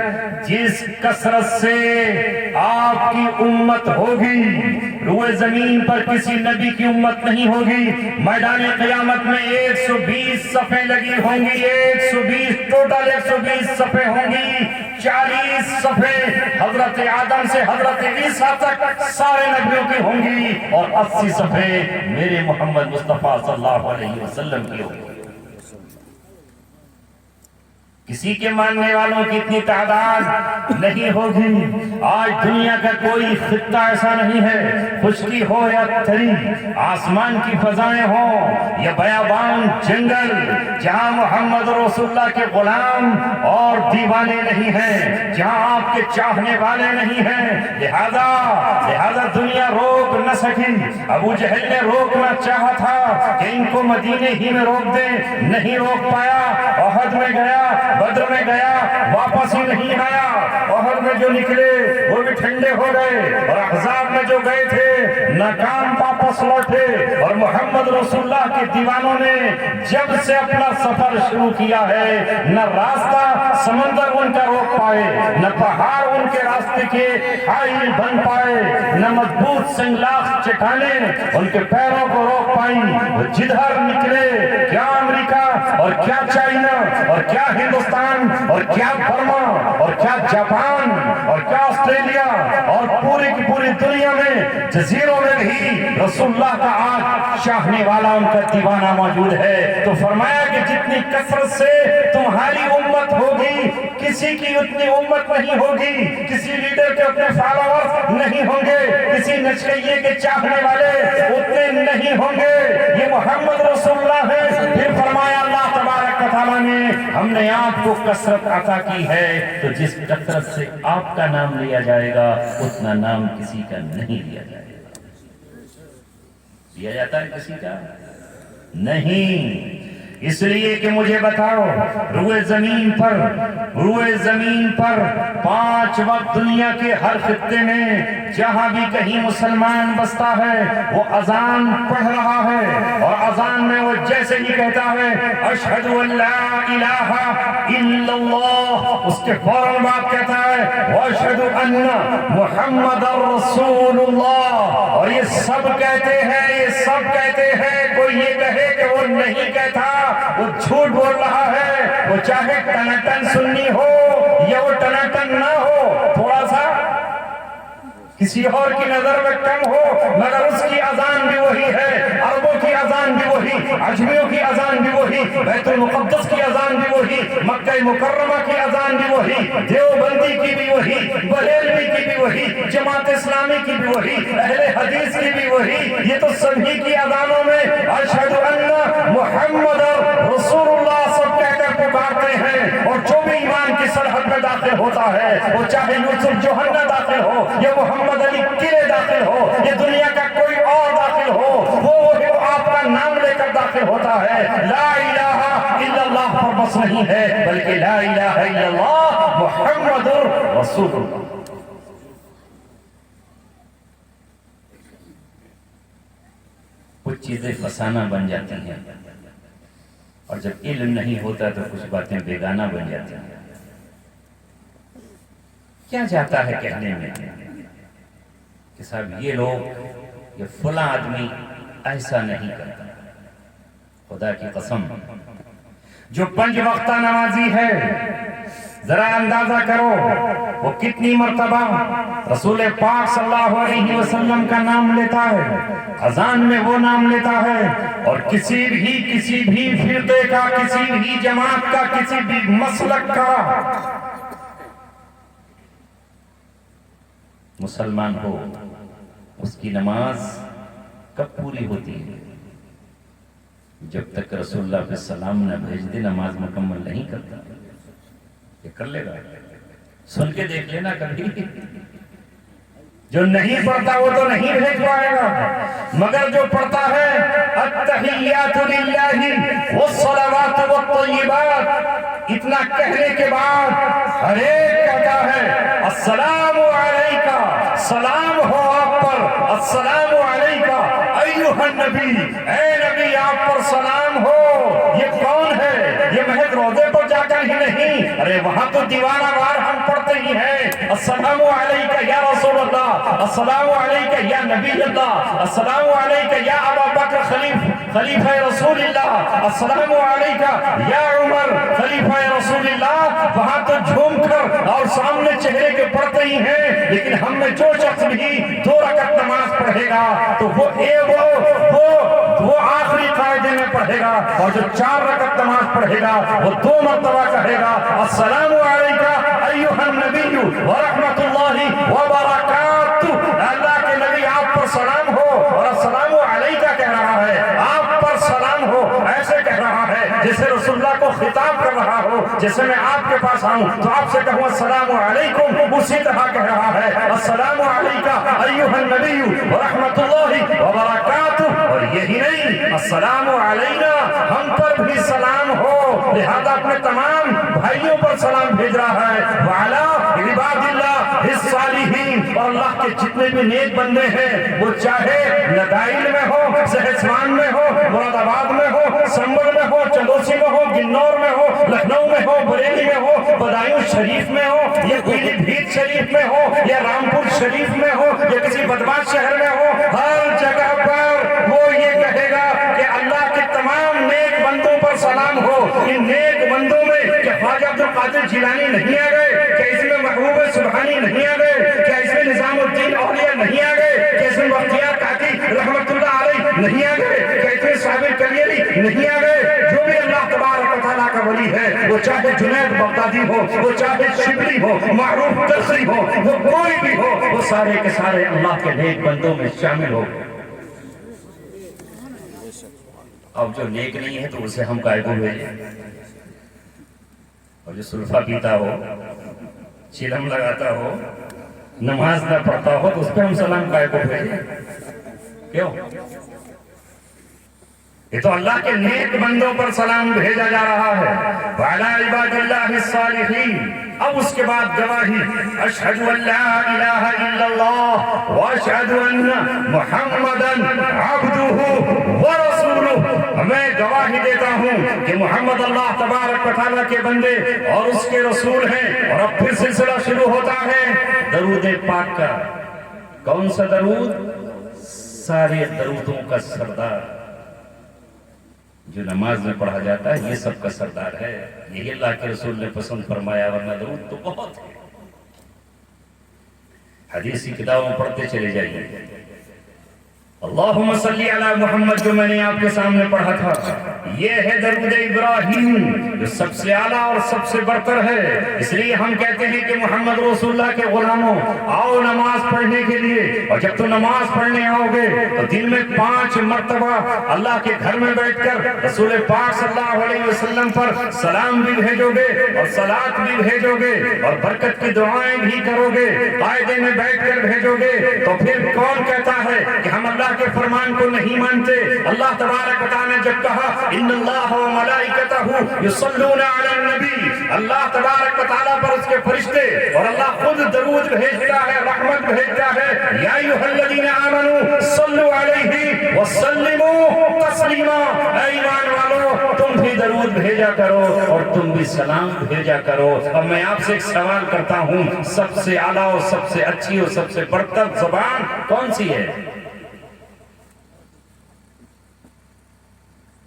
جس کثرت سے آپ کی امت ہوگی، روئے زمین پر کسی نبی کی امت نہیں ہوگی۔ میدان قیامت میں 120 صفیں لگی ہوں گی، 120 ٹوٹل 120 صفیں ہوں گی، 40 صفیں حضرت آدم سے حضرت عیسیٰ تک سارے نبیوں کی ہوں گی، اور 80 صفیں میرے محمد مصطفیٰ صلی اللہ علیہ وسلم کی ہوں گی۔ کسی کے ماننے والوں کی اتنی تعداد نہیں ہوگی۔ آج دنیا کا کوئی خطہ ایسا نہیں ہے، خشکی ہو یا تری، آسمان کی فضائیں ہوں یا بیابان جنگل، جہاں محمد رسول اللہ کے غلام اور دیوانے نہیں ہیں، جہاں آپ کے چاہنے والے نہیں ہیں، لہذا دنیا روک نہ سکی۔ ابو جہل نے روکنا چاہا تھا کہ ان کو مدینے ہی میں روک دیں، نہیں روک پایا، احد میں گیا، بدر میں گیا واپس ہی نہیں آیا، احد میں جو نکلے وہ بھی ٹھنڈے ہو گئے، اور احزاب میں جو گئے تھے ناکام واپس لوٹے۔ اور محمد رسول اللہ کے دیوانوں نے جب سے اپنا سفر شروع کیا ہے، نہ راستہ سمندر ان کا روک پائے، نہ پہاڑ ان کے راستے کے حائل بن پائے، نہ مضبوط سنگلاخ چٹانیں ان کے پیروں کو روک پائیں۔ وہ جدھر نکلے، کیا امریکہ اور کیا چائنا اور کیا ہندوستان اور کیا برما اور کیا جاپان اور کیا آسٹریلیا اور پوری کی پوری دنیا میں جزیروں میں بھی رسول اللہ کا آج چاہنے والا ان کا دیوانہ موجود ہے۔ تو فرمایا کہ جتنی کثرت سے تمہاری امت ہوگی، کسی کی اتنی امت نہیں ہوگی، کسی لیڈر کے اپنے فالوورز نہیں ہوں گے، کسی نچکیے کے چاہنے والے اتنے نہیں ہوں گے، یہ محمد رسول اللہ ہے۔ پھر فرمایا اللہ تبارک و تعالیٰ نے ہم نے آپ کو کثرت عطا کی ہے، تو جس کثرت سے آپ کا نام لیا جائے گا اتنا نام کسی کا نہیں لیا جائے گا۔ لیا جاتا ہے کسی کا؟ نہیں۔ اس لیے کہ مجھے بتاؤ، روئے زمین پر 5 وقت دنیا کے ہر خطے میں جہاں بھی کہیں مسلمان بستا ہے وہ اذان پڑھ رہا ہے، اور اذان میں وہ جیسے ہی کہتا ہے اشہد ان لا الہ الا اللہ، اس کے فوراً بعد کہتا ہے واشہد ان محمد رسول اللہ۔ اور یہ سب کہتے ہیں، کوئی یہ کہے کہ وہ نہیں کہتا وہ جھوٹ بول رہا ہے، وہ چاہے ٹناٹن سنی ہو یا وہ ٹناٹن نہ ہو، تھوڑا سا کسی اور کی نظر میں کم ہو، مگر اس کی اذان بھی وہی ہے، عربوں کی اذان بھی وہی، عجمیوں کی اذان بھی وہی، بیت المقدس کی اذان بھی وہی، مکہ مکرمہ کی اذان بھی وہی، دیوبندی کی بھی وہی، بریلوی کی بھی وہی، جماعت اسلامی کی بھی وہی، اہل حدیث کی بھی وہی۔ یہ تو سبھی کی اذانوں میں اشہد ان محمد رسول اللہ سب کہہ کر پکارتے ہیں، اور جو بھی ایمان کی سرحد میں داخل ہوتا ہے، وہ چاہے یوسف جوہنہ داخل ہو یا محمد علی قلعے داخل ہو یا دنیا کا کوئی اور داخل ہو، وہ آپ کا نام لے کر داخل ہوتا ہے۔ لا الہ الا اللہ پر بس نہیں ہے، بلکہ لا الہ الا اللہ محمد رسول اللہ۔ کچھ چیزیں فسانہ بن جاتی ہیں، اور جب علم نہیں ہوتا تو کچھ باتیں بیگانہ بن جاتی ہیں۔ کیا جاتا ہے کہنے میں کہ صاحب یہ لوگ، یہ فلاں آدمی ایسا نہیں کرتا۔ خدا کی قسم، جو 5 وقتہ نمازی ہے، ذرا اندازہ کرو وہ کتنی مرتبہ رسول پاک صلی اللہ علیہ وسلم کا نام لیتا ہے، اذان میں وہ نام لیتا ہے، اور کسی بھی فرقے کا، کسی بھی جماعت کا، کسی بھی مسلک کا مسلمان ہو، اس کی نماز کب پوری ہوتی ہے؟ جب تک رسول اللہ پہ سلام نہ بھیج دے نماز مکمل نہیں کرتا۔ یہ کر لے گا، سن کے دیکھ لینا کبھی۔ جو نہیں پڑھتا وہ تو نہیں بھیج پائے گا، مگر جو پڑھتا ہے التحیات للہ والصلوات والطیبات، اتنا کہنے کے بعد ہر ایک کہتا ہے السلام علیکہ، سلام ہو آپ پر، السلام علیکہ ایھا النبی، اے نبی آپ پر سلام ہو۔ یہ کون ہے؟ یہ محض روزے پر جا کر ہی نہیں، ارے وہاں تو دیوانہ وار ہم پڑھتے ہی ہیں، السلام علیکہ یا رسول اللہ، السلام علیکہ یا نبی اللہ، السلام علیکہ یا ابا بکر خلیفہ رسول اللہ، السلام علیکہ یا عمر خلیفہ رسول اللہ۔ وہاں تو جھوم کر اور سامنے چہرے کے پڑھتے ہی ہیں، لیکن ہم میں جو شخص بھی 2 رکعت نماز پڑھے گا تو وہ آخری قاعدے میں پڑھے گا، اور جو 4 رکعت نماز پڑھے گا وہ 2 مرتبہ کہے گا السلام علیکہ ایھا النبی ورحمۃ اللہ وبرکاتہ، اللہ کے نبی آپ پر سلام ہو، اور السلام علیکہ کہہ رہا ہے، آپ پر سلام ہو، ایسے کہہ رہا ہے جیسے رسول اللہ کو خطاب کر رہا ہو۔ جیسے میں آپ کے پاس آؤں تو آپ سے کہوں السلام علیکم، اسی طرح کہہ رہا ہے السلام علیکہ ایھا النبی ورحمۃ اللہ وبرکاتہ۔ اور یہی نہیں، السلام علینا، ہم پر بھی سلام ہو۔ لہذا اپنے تمام بھائیوں پر سلام بھیج رہا ہے وعلا عباد اللہ الصالحین، اور اللہ کے جتنے بھی نیک بندے ہیں وہ چاہے ندائل میں ہو، سہسوان میں ہو، مراد آباد میں ہو، سنبل میں ہو، چندوسی میں ہو، گنور میں ہو، لکھنؤ میں ہو، بریلی میں ہو، بدایوں شریف میں ہو، یا پیلی بھیت شریف میں ہو، یا رامپور شریف میں ہو، یا کسی بدماش شہر میں ہو، ہر جگہ پر وہ یہ کہے گا کہ اللہ کے تمام نیک بندوں پر سلام ہو۔ ان نیک بندوں میں کیا خواجہ عبد القادر جیلانی نہیں آ گئے؟ کیا اس میں محبوب سبحانی نہیں آ گئے؟ کیا اس میں نظام الدین اولیاء نہیں آ گئے؟ کیا اس میں بختیار کاکی رحمت اللہ علیہ نہیں آ گئے؟ کیا اس میں صابر کلیلی نہیں آ گئے؟ جو بھی اللہ تبارک و تعالیٰ کا ولی ہے، وہ چاہے جنید بغدادی ہو، وہ چاہے شبلی ہو، معروف تلخی ہو، وہ کوئی بھی ہو، وہ سارے کے سارے اللہ کے نیک بندوں میں شامل ہو۔ اب جو نیک نہیں ہے تو اسے ہم کائے کو بھیجیں، اور جو سلفا پیتا ہو، چلم لگاتا ہو، نماز نہ پڑھتا ہو، تو اس پہ ہم سلام کائے کو بھیجیں؟ کیوں؟ یہ تو اللہ کے نیک بندوں پر سلام بھیجا جا رہا ہے۔ وعلی عباد اللہ الصالحین۔ اب اس کے بعد گواہی، اشہد ان لا الہ الا اللہ واشہد ان محمدا عبدہ ورسولہ۔ میں گواہی دیتا ہوں کہ محمد اللہ تبارک و تعالیٰ کے بندے اور اس کے رسول ہیں۔ اور اب پھر سلسلہ شروع ہوتا ہے درود پاک کا۔ کون سا درود؟ سارے درودوں کا سردار، جو نماز میں پڑھا جاتا ہے، یہ سب کا سردار ہے۔ یہی اللہ کے رسول نے پسند فرمایا، ورنہ درود تو بہت ہے۔ حدیث کی کتابوں میں پڑھتے چلے جائیے۔ اللہم صلی علی محمد، جو میں نے آپ کے سامنے پڑھا تھا، یہ ہے درود ابراہیم، جو سب سے اعلیٰ اور سب سے برتر ہے۔ اس لیے ہم کہتے ہیں کہ محمد رسول اللہ کے غلاموں، آؤ نماز پڑھنے کے لیے، اور جب تم نماز پڑھنے آؤ گے تو دن میں 5 مرتبہ اللہ کے گھر میں بیٹھ کر رسول پاک صلی اللہ علیہ وسلم پر سلام بھی بھیجو گے اور صلات بھی بھیجو گے اور برکت کی دعائیں بھی کرو گے، قاعدے میں بیٹھ کر بھیجو گے۔ تو پھر کون کہتا ہے کہ ہم اللہ کے فرمان کو نہیں مانتے؟ اللہ تبارک و تعالیٰ نے جب کہا ان اللہ و ملائکتہ یصلون علی النبی، اللہ تبارک و تعالیٰ پر اس کے فرشتے اور اللہ خود درود بھیجتا ہے، رحمت بھیجتا ہے۔ یا ایھا الذین آمنوا صلوا علیہ وسلموا تسلیما، اے ایمان والو تم بھی درود بھیجا کرو اور تم بھی سلام بھیجا کرو۔ اب میں آپ سے ایک سوال کرتا ہوں، سب سے اعلیٰ اور سب سے اچھی اور سب سے برتر زبان کون سی ہے؟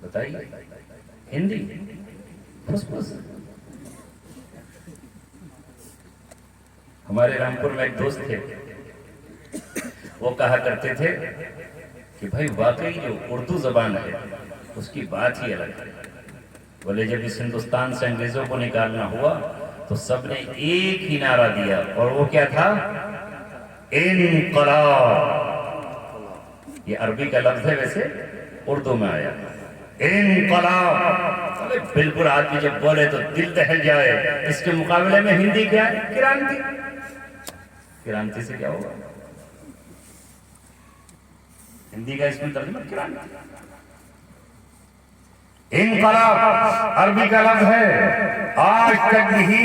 بتائیے۔ ہندی؟ ہمارے رامپور میں ایک دوست تھے، وہ کہا کرتے تھے کہ بھائی واقعی جو اردو زبان ہے اس کی بات ہی الگ ہے۔ بولے جب اس ہندوستان سے انگریزوں کو نکالنا ہوا تو سب نے ایک ہی نعرہ دیا، اور وہ کیا تھا؟ انقلاب۔ یہ عربی کا لفظ ہے، ویسے اردو میں آیا انقلاب۔ بالکل آدمی جب بولے تو دل دہل جائے۔ اس کے مقابلے میں ہندی کیا ہے؟ کرانتی۔ کرانتی سے کیا ہوگا؟ ہندی کا اس میں ترجمہ کرانتی۔ انقلاب عربی کا لفظ ہے، آج تک بھی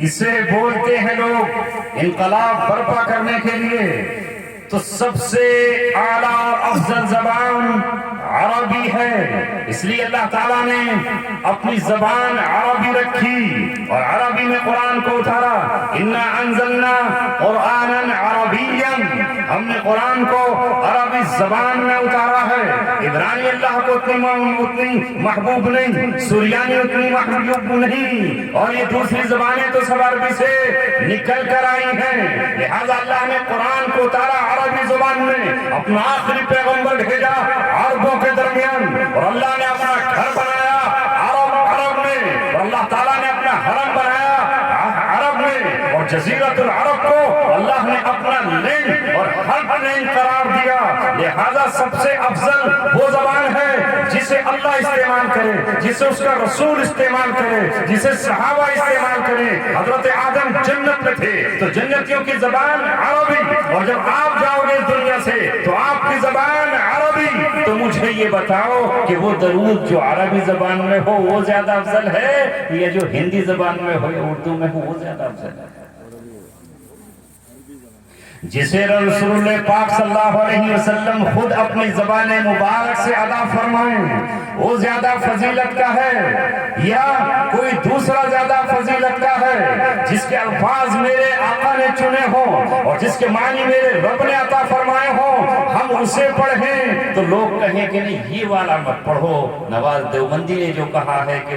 اسے بولتے ہیں لوگ انقلاب برپا کرنے کے لیے۔ تو سب سے اعلیٰ اور افضل زبان عربی ہے، اس لیے اللہ تعالیٰ نے اپنی زبان عربی رکھی اور عربی میں قرآن کو اتارا۔ اِنَّا أَنزَلْنَا قُرْآنًا عَرَبِيًّا، ہم نے قرآن کو عربی زبان میں اتارا ہے۔ عبرانی اللہ کو اتنی محبوب نہیں، سریانی اتنی محبوب نہیں، اور یہ دوسری زبانیں تو سب عربی سے نکل کر آئی ہیں۔ لہذا اللہ نے قرآن کو اتارا عربی زبان میں، اپنا آخری پیغمبر بھیجا عربوں کے درمیان، اور اللہ نے اپنا گھر بنایا عرب میں، اور اللہ تعالیٰ نے اپنا حرم بنایا عرب میں، اور جزیرۃ العرب کو اللہ نے اپنا لینڈ اور ہب لینڈ قرار دیا۔ لہذا سب سے افضل وہ زبان ہے جسے اللہ استعمال کرے، جسے اس کا رسول استعمال کرے، جسے صحابہ استعمال کرے۔ حضرت آدم جنت میں تھے تو جنتیوں کی زبان عربی، اور جب آپ جاؤ گے دنیا سے تو آپ کی زبان عربی۔ تو تو مجھے یہ بتاؤ کہ وہ درود جو عربی زبان میں ہو وہ زیادہ افضل ہے یا جو ہندی زبان میں ہو یا اردو میں ہو وہ زیادہ افضل ہے؟ جسے رسول اللہ پاک صلی اللہ علیہ وسلم خود اپنی زبان مبارک سے ادا فرمائیں وہ زیادہ فضیلت کا ہے یا کوئی دوسرا زیادہ فضیلت کا ہے؟ جس کے الفاظ میرے آقا نے چنے ہوں اور جس کے معنی میرے رب نے عطا فرمائے ہوں، ہم اسے پڑھیں تو لوگ کہیں کہ نہیں یہ والا مت پڑھو، نواز دیوبندی نے جو کہا ہے کہ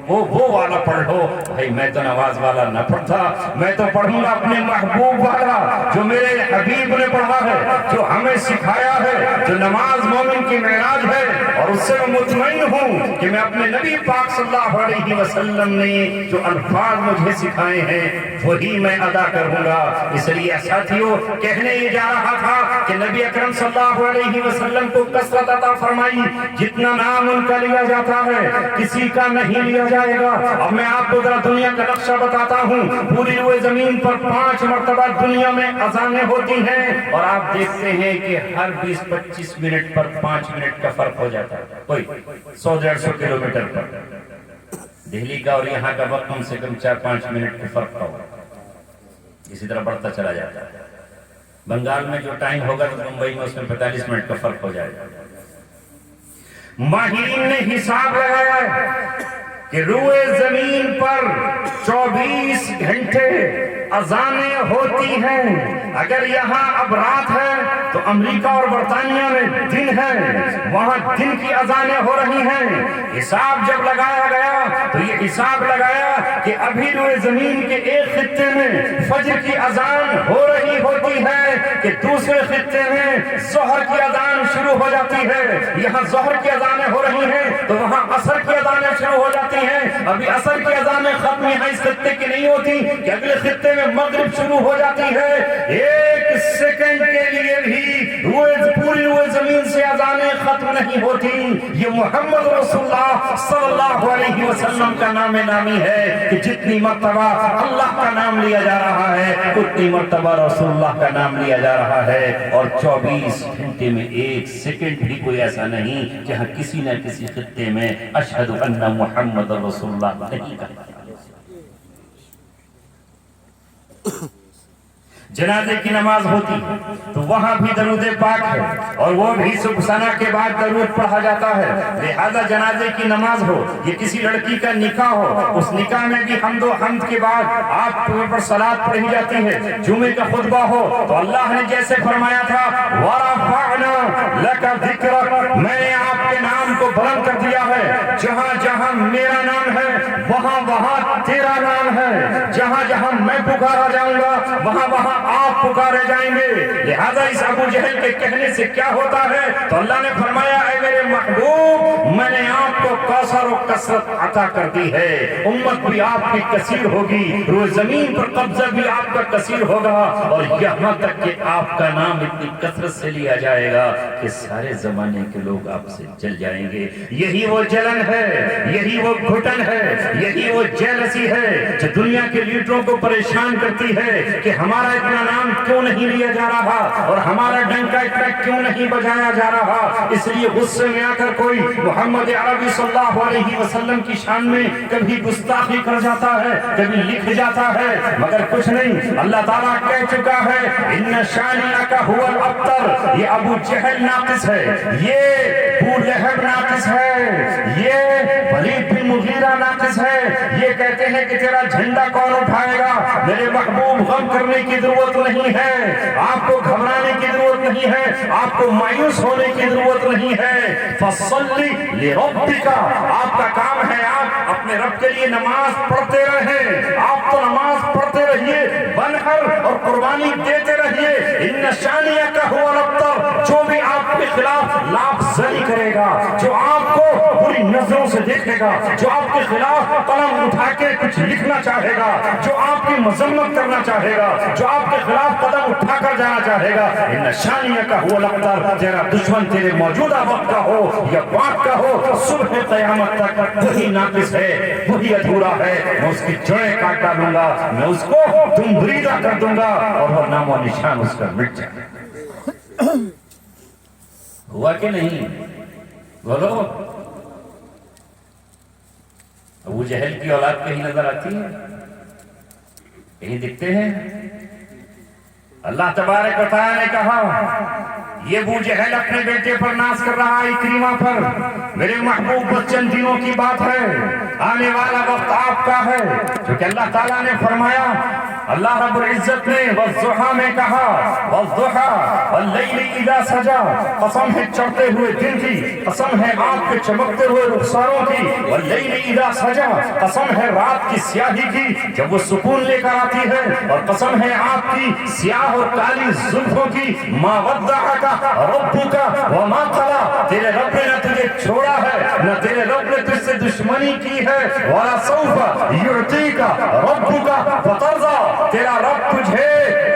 وہ والا پڑھ لو۔ بھائی میں تو نواز والا نہ پڑھتا، میں تو پڑھوں گا اپنے محبوب والا جو میرے حبیب نے پڑھا ہے، جو ہمیں سکھایا ہے، جو نماز مومن کی معراج ہے، اور اس سے میں مطمئن ہوں کہ میں اپنے نبی پاک صلی اللہ علیہ وسلم نے جو الفاظ مجھے سکھائے ہیں وہی میں ادا کروں گا۔ اس لیے ساتھیوں کہنے یہ جا رہا تھا کہ نبی اکرم صلی اللہ علیہ وسلم کو کثرت عطا فرمائی، جتنا نام ان کا لیا جاتا ہے کسی کا نہیں لیا جائے گا۔ اب میں آپ کو ذرا دنیا کا نقشہ بتاتا ہوں۔ پوری روئے زمین پر 5 مرتبہ دنیا میں اذانیں ہوتی ہیں اور آپ دیکھتے ہیں کہ ہر 20-25 منٹ پر 5 منٹ کا فرق ہو جاتا ہے، کوئی 100-150 کلومیٹر پر۔ دہلی کا اور یہاں کا وقت کم سے کم 4-5 منٹ کے فرق کا ہوگا، اسی طرح بڑھتا چلا جاتا ہے۔ بنگال میں جو ٹائم ہوگا تو ممبئی میں اس میں 45 منٹ کا فرق ہو جائے گا۔ ماہرین نے حساب لگایا ہے کہ روئے زمین پر 24 گھنٹے اذانیں ہوتی ہیں۔ اگر یہاں اب رات ہے تو امریکہ اور برطانیہ میں دن ہے، وہاں دن کی اذانیں ہو رہی ہیں۔ حساب جب لگایا گیا تو یہ حساب لگایا کہ ابھی روئے زمین کے ایک خطے میں فجر کی اذان ہو رہی ہوتی ہے کہ دوسرے خطے میں ظہر کی اذان شروع ہو جاتی ہے۔ یہاں ظہر کی اذانیں ہو رہی ہیں تو وہاں عصر کی اذانیں شروع ہو جاتی ہیں۔ ابھی عصر کی اذانیں ختم یہاں اس خطے کی نہیں ہوتی کہ اگلے خطے میں مغرب شروع ہو جاتی ہے۔ ایک سیکنڈ کے لیے بھی پوری روئے زمین سے اذانیں ختم نہیں ہوتی۔ یہ محمد رسول اللہ صلی اللہ علیہ وسلم کا نام نامی ہے کہ جتنی مرتبہ اللہ کا نام لیا جا رہا ہے اتنی مرتبہ رسول اللہ کا نام لیا جا رہا ہے۔ اور 24 گھنٹے میں ایک سیکنڈ بھی کوئی ایسا نہیں جہاں کسی نہ کسی خطے میں اشہد ان محمد رسول اللہ نہیں کہا۔ جنازے کی نماز ہوتی تو وہاں بھی درود پاک ہے اور وہ بھی صبح ثنا کے بعد درود پڑھا جاتا ہے۔ لہذا جنازے کی نماز ہو، یہ کسی لڑکی کا نکاح ہو، اس نکاح میں بھی حمد و حمد کے بعد آپ پر صلاۃ پڑھی جاتی ہے۔ جمعے کا خطبہ ہو تو اللہ نے جیسے فرمایا تھا وَرَفَعْنَا لَكَ ذِكْرَكَ، میں نے آپ کے نام کو بلند کر دیا ہے۔ جہاں جہاں میرا نام ہے وہاں وہاں تیرا نام ہے، جہاں جہاں میں پکارا جاؤں گا وہاں وہاں آپ پکارے جائیں گے۔ لہذا اس ابو جہل کے کہنے سے کیا ہوتا ہے تو اللہ نے فرمایا اے میرے محبوب میں نے آپ کو کوثر و کثرت عطا کر دی ہے، امت بھی آپ کی کثیر ہوگی، روئے زمین پر قبضہ بھی آپ کا کثیر ہوگا، اور یہاں تک کہ آپ کا نام اتنی کثرت سے لیا جائے گا کہ سارے زمانے کے لوگ آپ سے جل جائیں گے۔ یہی وہ جلن ہے، یہی وہ گھٹن ہے، یہی وہ جیلسی ہے جو دنیا کے لیڈروں کو پریشان کرتی ہے کہ ہمارا اتنا نام کیوں نہیں لیا جا رہا اور ہمارا ڈنکا اتنا کیوں نہیں بجایا جا رہا۔ اس لیے غصے میں آ کر کوئی محمد عربی صلی اللہ علیہ وسلم کی شان میں کبھی گستاخی کر جاتا ہے، کبھی لکھ جاتا ہے، مگر کچھ نہیں، اللہ تعالیٰ کہہ چکا ہے ان شانئک هو الابتر، یہ ابو جہل ناقص ہے، یہ ابو لہب ناقص ہے، یہ ولید بن مغیرہ ناقص ہے۔ یہ کہتے ہیں کہ تیرا جھنڈا کون اٹھائے گا؟ میرے محبوب غم کرنے کی ضرورت نہیں ہے، آپ کو گھبرانے کی ضرورت نہیں ہے، آپ کو مایوس ہونے کی ضرورت نہیں ہے۔ فَصَلِّ لِرَبِّكَ، آپ کا کام ہے آپ اپنے رب کے لیے نماز پڑھتے رہیں، آپ تو نماز پڑھتے رہیے، بنحر اور قربانی دیتے رہیے۔ ان شانئک هو الابتر، جو بھی آپ کے خلاف لافظ زنی کرے گا، جو آپ کو بری نظروں سے دیکھے گا، جو آپ کے خلاف قلم اٹھا کے کچھ لکھنا چاہے گا، جو آپ کی مذمت کرنا چاہے گا، جو آپ کے خلاف قدم اٹھا کر جانا چاہے گا، ان شانئک هو الابتر، تیرا دشمن تیرے موجودہ وقت کا ہو یا بعد کا ہو، صبح قیامت تک وہی ناقص ہے، وہی ادھورا ہے، میں اس کی جڑیں کاٹ ڈالوں گا، میں اس کو دم بریدہ کر دوں گا اور وہ نام و نشان اس کا مٹ جائے۔ ہوا کہ نہیں؟ بولو، ابو جہل کی اولاد کہیں نظر آتی ہے؟ کہیں دکھتے ہیں؟ اللہ تبارک و تعالی نے کہا یہ ابو جہل اپنے بیٹے پر ناز کر رہا ہے اکریمہ پر، میرے محبوب بس چند دنوں کی بات ہے، آنے والا وقت آپ کا ہے، کیونکہ اللہ تعالیٰ نے فرمایا، اللہ رب العزت نے والضحیٰ میں کہا والضحیٰ واللیل اذا سجا، قسم ہے چڑھتے ہوئے دن کی، قسم ہے آپ کے چمکتے ہوئے رخساروں کی، واللیل اذا سجا، قسم ہے رات کی سیاہی کی جب وہ سکون لے کر آتی ہے، اور قسم ہے آپ کی سیاہ اور کالی زلفوں کی، ما ودعک ربک وما قلی، تیرے رب نے نہ تجھے چھوڑا ہے نہ تیرے رب نے تجھ سے دشمنی کی ہے، وَلَسَوْفَ يُعْطِيكَ رَبُّكَ فَتَرْضَىٰ، تیرا رب تجھے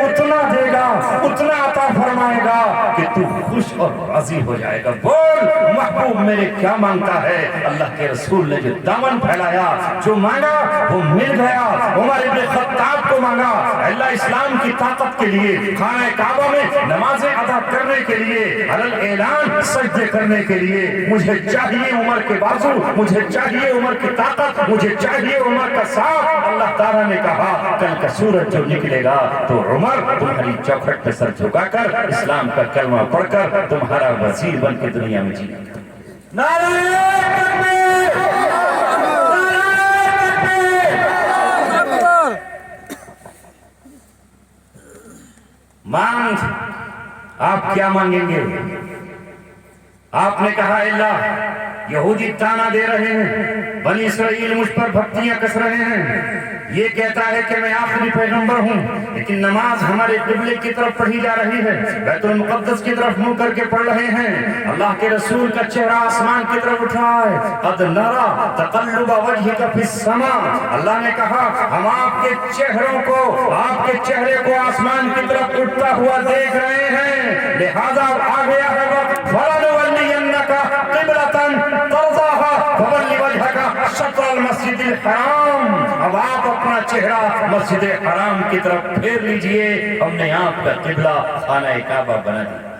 اتنا دے گا، اتنا عطا فرمائے گا کہ تو خوش اور راضی ہو جائے گا۔ بول محبوب میرے کیا مانگتا ہے؟ اللہ کے رسول نے جو دامن پھیلایا، جو مانگا وہ مل گیا۔ عمر ابن خطاب کو مانگا، اللہ اسلام کی طاقت کے لیے، خانہ کعبہ میں نمازیں ادا کرنے کے لیے، علل اعلان سجدے کرنے کے لیے، مجھے چاہیے عمر کے بازو، مجھے چاہیے عمر کی طاقت، مجھے چاہیے عمر کا ساتھ۔ اللہ تعالیٰ نے کہا کل کا سورج جو نکلے گا تو عمر تمہاری چوکھٹ پہ سر جھکا کر اسلام کا کلمہ پڑھ کر تمہارا وزیر بن کے دنیا میں جیے گا۔ نعرہ تکبیر! مانگ، آپ کیا مانگیں گے؟ آپ نے کہا اللہ یہودی تانا دے رہے ہیں، بنی اسرائیل مجھ پر بھکتیاں کس رہے ہیں، یہ کہتا ہے کہ میں آخری پیغمبر ہوں، لیکن نماز ہمارے قبلے کی طرف پڑھی جا رہی ہے، بیت المقدس کی طرف منہ کر کے پڑھ رہے ہیں، اللہ کے رسول کا چہرہ آسمان کی طرف اٹھا ہے، قد نرى تقلب وجهك في السماء، اللہ نے کہا ہم آپ کے چہروں کو، آپ کے چہرے کو آسمان کی طرف اٹھتا ہوا دیکھ رہے ہیں، لہذا آ گیا ہے وقت فَلَنُوَلِّيَنَّكَ قِبْلَةً تَرْضَاهَا فَوَلِّ وَجْهَكَ شَطْرَ الْمَسْجِدِ الْحَرَامِ، اب آپ اپنا چہرہ مسجد حرام کی طرف پھیر لیجئے، ہم نے آپ کا قبلہ خانہ کعبہ بنا دیا۔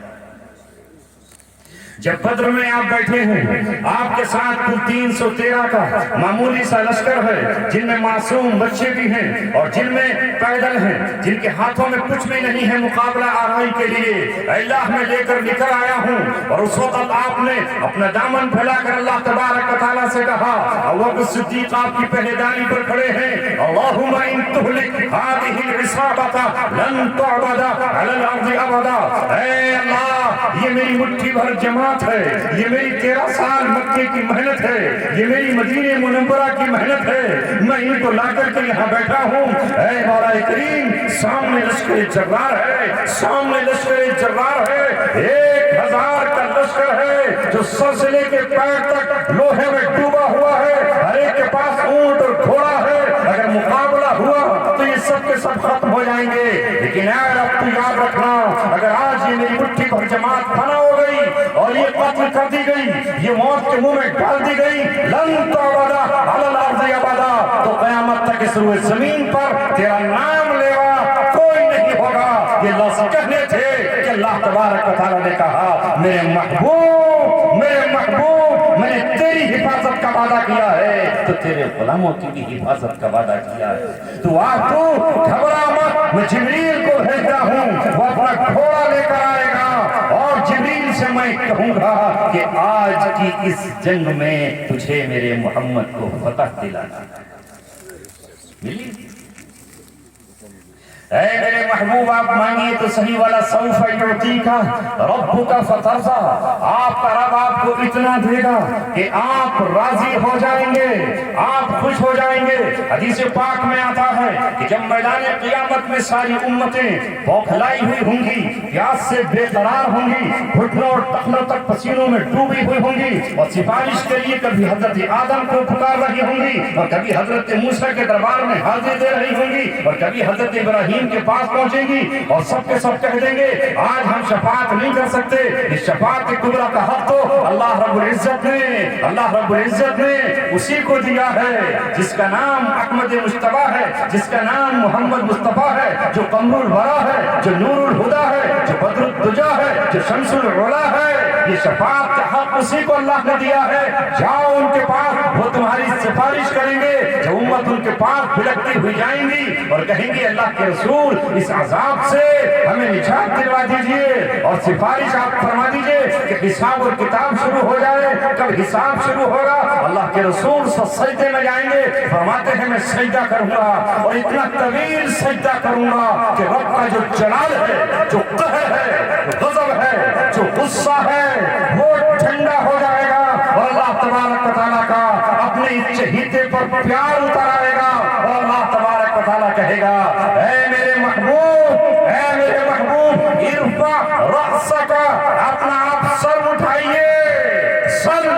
جب بدر میں آپ بیٹھے ہیں، آپ کے ساتھ کل 313 کا معمولی سا لشکر ہے، جن میں معصوم بچے بھی ہیں اور جن میں پیدل ہیں، جن کے ہاتھوں میں کچھ بھی نہیں ہے مقابلہ آرائی کے لیے، اللہ میں لے کر نکل آیا ہوں، اور اس وقت آپ نے اپنا دامن پھیلا کر اللہ تبارک و تعالیٰ سے کہا، ابوبکر صدیق آپ کی پہلے داری پر کھڑے ہیں، اللہم ان تہلک هذه العصابة لن تعبد على الارض ابدا، اے اللہ یہ میری مٹھی بھر جماعت ہے، یہ میری 13 سال مکے کی محنت ہے، یہ میری مدینہ منورہ کی محنت ہے، میں ان کو لا کر کے یہاں بیٹھا ہوں، اے مولا کریم سامنے لشکر جرار ہے، سامنے لشکر جرار ہے، 1000 کا لشکر ہے جو سر سے لے کے پیر تک لوہے میں ڈوبا ہوا ہے، ہر ایک کے پاس اونٹ اور گھوڑا ہے، اگر مقابلہ ہوا تو یہ سب کے سب ختم ہو جائیں گے، لیکن اے رب تو یاد رکھنا اگر آج یہ میری مٹھی بھر جماعت فنا ہو گئی اور یہ قتل کر دی گئی، یہ موت کے منہ میں ڈال دی گئی، لن تعبد علی الارض ابدا، تو قیامت تک اس روئے زمین پر تیرا نام لیوا کوئی نہیں ہوگا۔ یہ لفظ کہنے تھے کہ اللہ تبارک و تعالیٰ نے کہا میرے محبوب، میرے محبوب، میں نے تیری حفاظت کا وعدہ کیا ہے تو تیرے غلاموں کی بھی حفاظت کا وعدہ کیا ہے، تو آج تو گھبرا مت، میں جبریل کو بھیجتا ہوں، وہ اپنا گھوڑا لے کر آئے گا، اور جبریل سے میں کہوں گا کہ آج کی اس جنگ میں تجھے میرے محمد کو فتح دلانا ملی۔ اے میرے محبوب آپ مانگیے تو صحیح والا سوف یعطیک ربک فترضیٰ، آپ کا رب آپ کو اتنا دے گا کہ آپ راضی ہو جائیں گے، آپ خوش ہو جائیں گے۔ حدیث پاک میں آتا ہے کہ جب میدان قیامت میں ساری امتیں بوکھلائی ہوئی ہوں گی، پیاس سے بے قرار ہوں گی، گھٹنوں اور ٹخنوں تک پسینوں میں ڈوبی ہوئی ہوں گی، اور سفارش کے لیے کبھی حضرت آدم کو پکار رہی ہوں گی، اور کبھی حضرت موسیٰ کے دربار میں حاضری دے رہی ہوں گی، اور کبھی حضرت ابراہیم کے پاس پہنچیں گی، اور سب کے سب کہہ دیں گے آج ہم شفاعت نہیں کر سکتے، اس شفاعت کے کبریٰ کا حق تو اللہ رب العزت نے اسی کو دیا ہے جس کا نام احمد مصطفیٰ ہے، جس کا نام محمد مصطفیٰ ہے، جو قمر الورا ہے، جو نور الہدا ہے، جو بدر الدجا ہے، جو شمس العلا ہے۔ یہ شفاعت کا حق اسی کو اللہ نے دیا ہے. جاؤ ان کے پاس، وہ تمہاری سفارش کریں گے. جب امت ان کے پاس بھڑکتی ہوئی جائیں گی اور کہیں گی اللہ کے رسول اس عذاب سے ہمیں نجات دلوا دیجئے، اور سفارش آپ فرما دیجئے کہ حساب اور کتاب شروع ہو جائے. کب حساب شروع ہوگا؟ اللہ کے رسول سجدے میں جائیں گے، فرماتے ہیں میں سجدہ کروں گا، اور اتنا طویل سجدہ کروں گا کہ رب کا جو جلال ہے، جو قہر ہے، جو غضب ہے، جو غصہ ہے، وہ ٹھنڈا ہو جائے گا، اور اللہ تبارک و تعالیٰ کا اپنے اس چہیتے پر پیار اتر آئے گا، اور اللہ تبارک و تعالیٰ کہے گا اے میرے محبوب، اے میرے محبوب، ارفع رأسک، اپنا آپ سر اٹھائیے، سر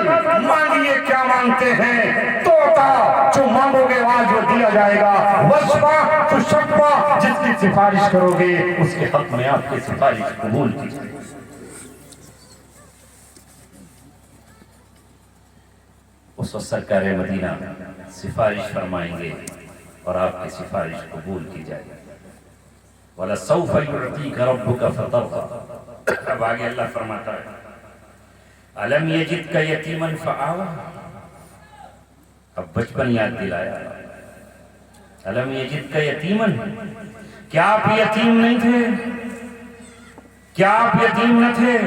مانگیے کیا مانگتے ہیں، طوطا جو مانگو گے آج وہ دیا جائے گا، وشفع تشفع، جس کی سفارش کرو گے اس کے حق میں آپ کی سفارش قبول کی جائے گی. اس وقت سرکار مدینہ سفارش فرمائیں گے اور آپ کی سفارش قبول کی جائے گی. وَلَسَوْفَ يُعْطِيكَ رَبُّكَ فَتَرْضَىٰ. اب آگے اللہ فرماتا ہے أَلَمْ يَجِدْكَ يَتِيمًا فَآوَىٰ. اب بچپن یاد دلایا. أَلَمْ يَجِدْكَ يَتِيمًا، کیا آپ یتیم نہیں تھے؟ کیا آپ یتیم نہ تھے؟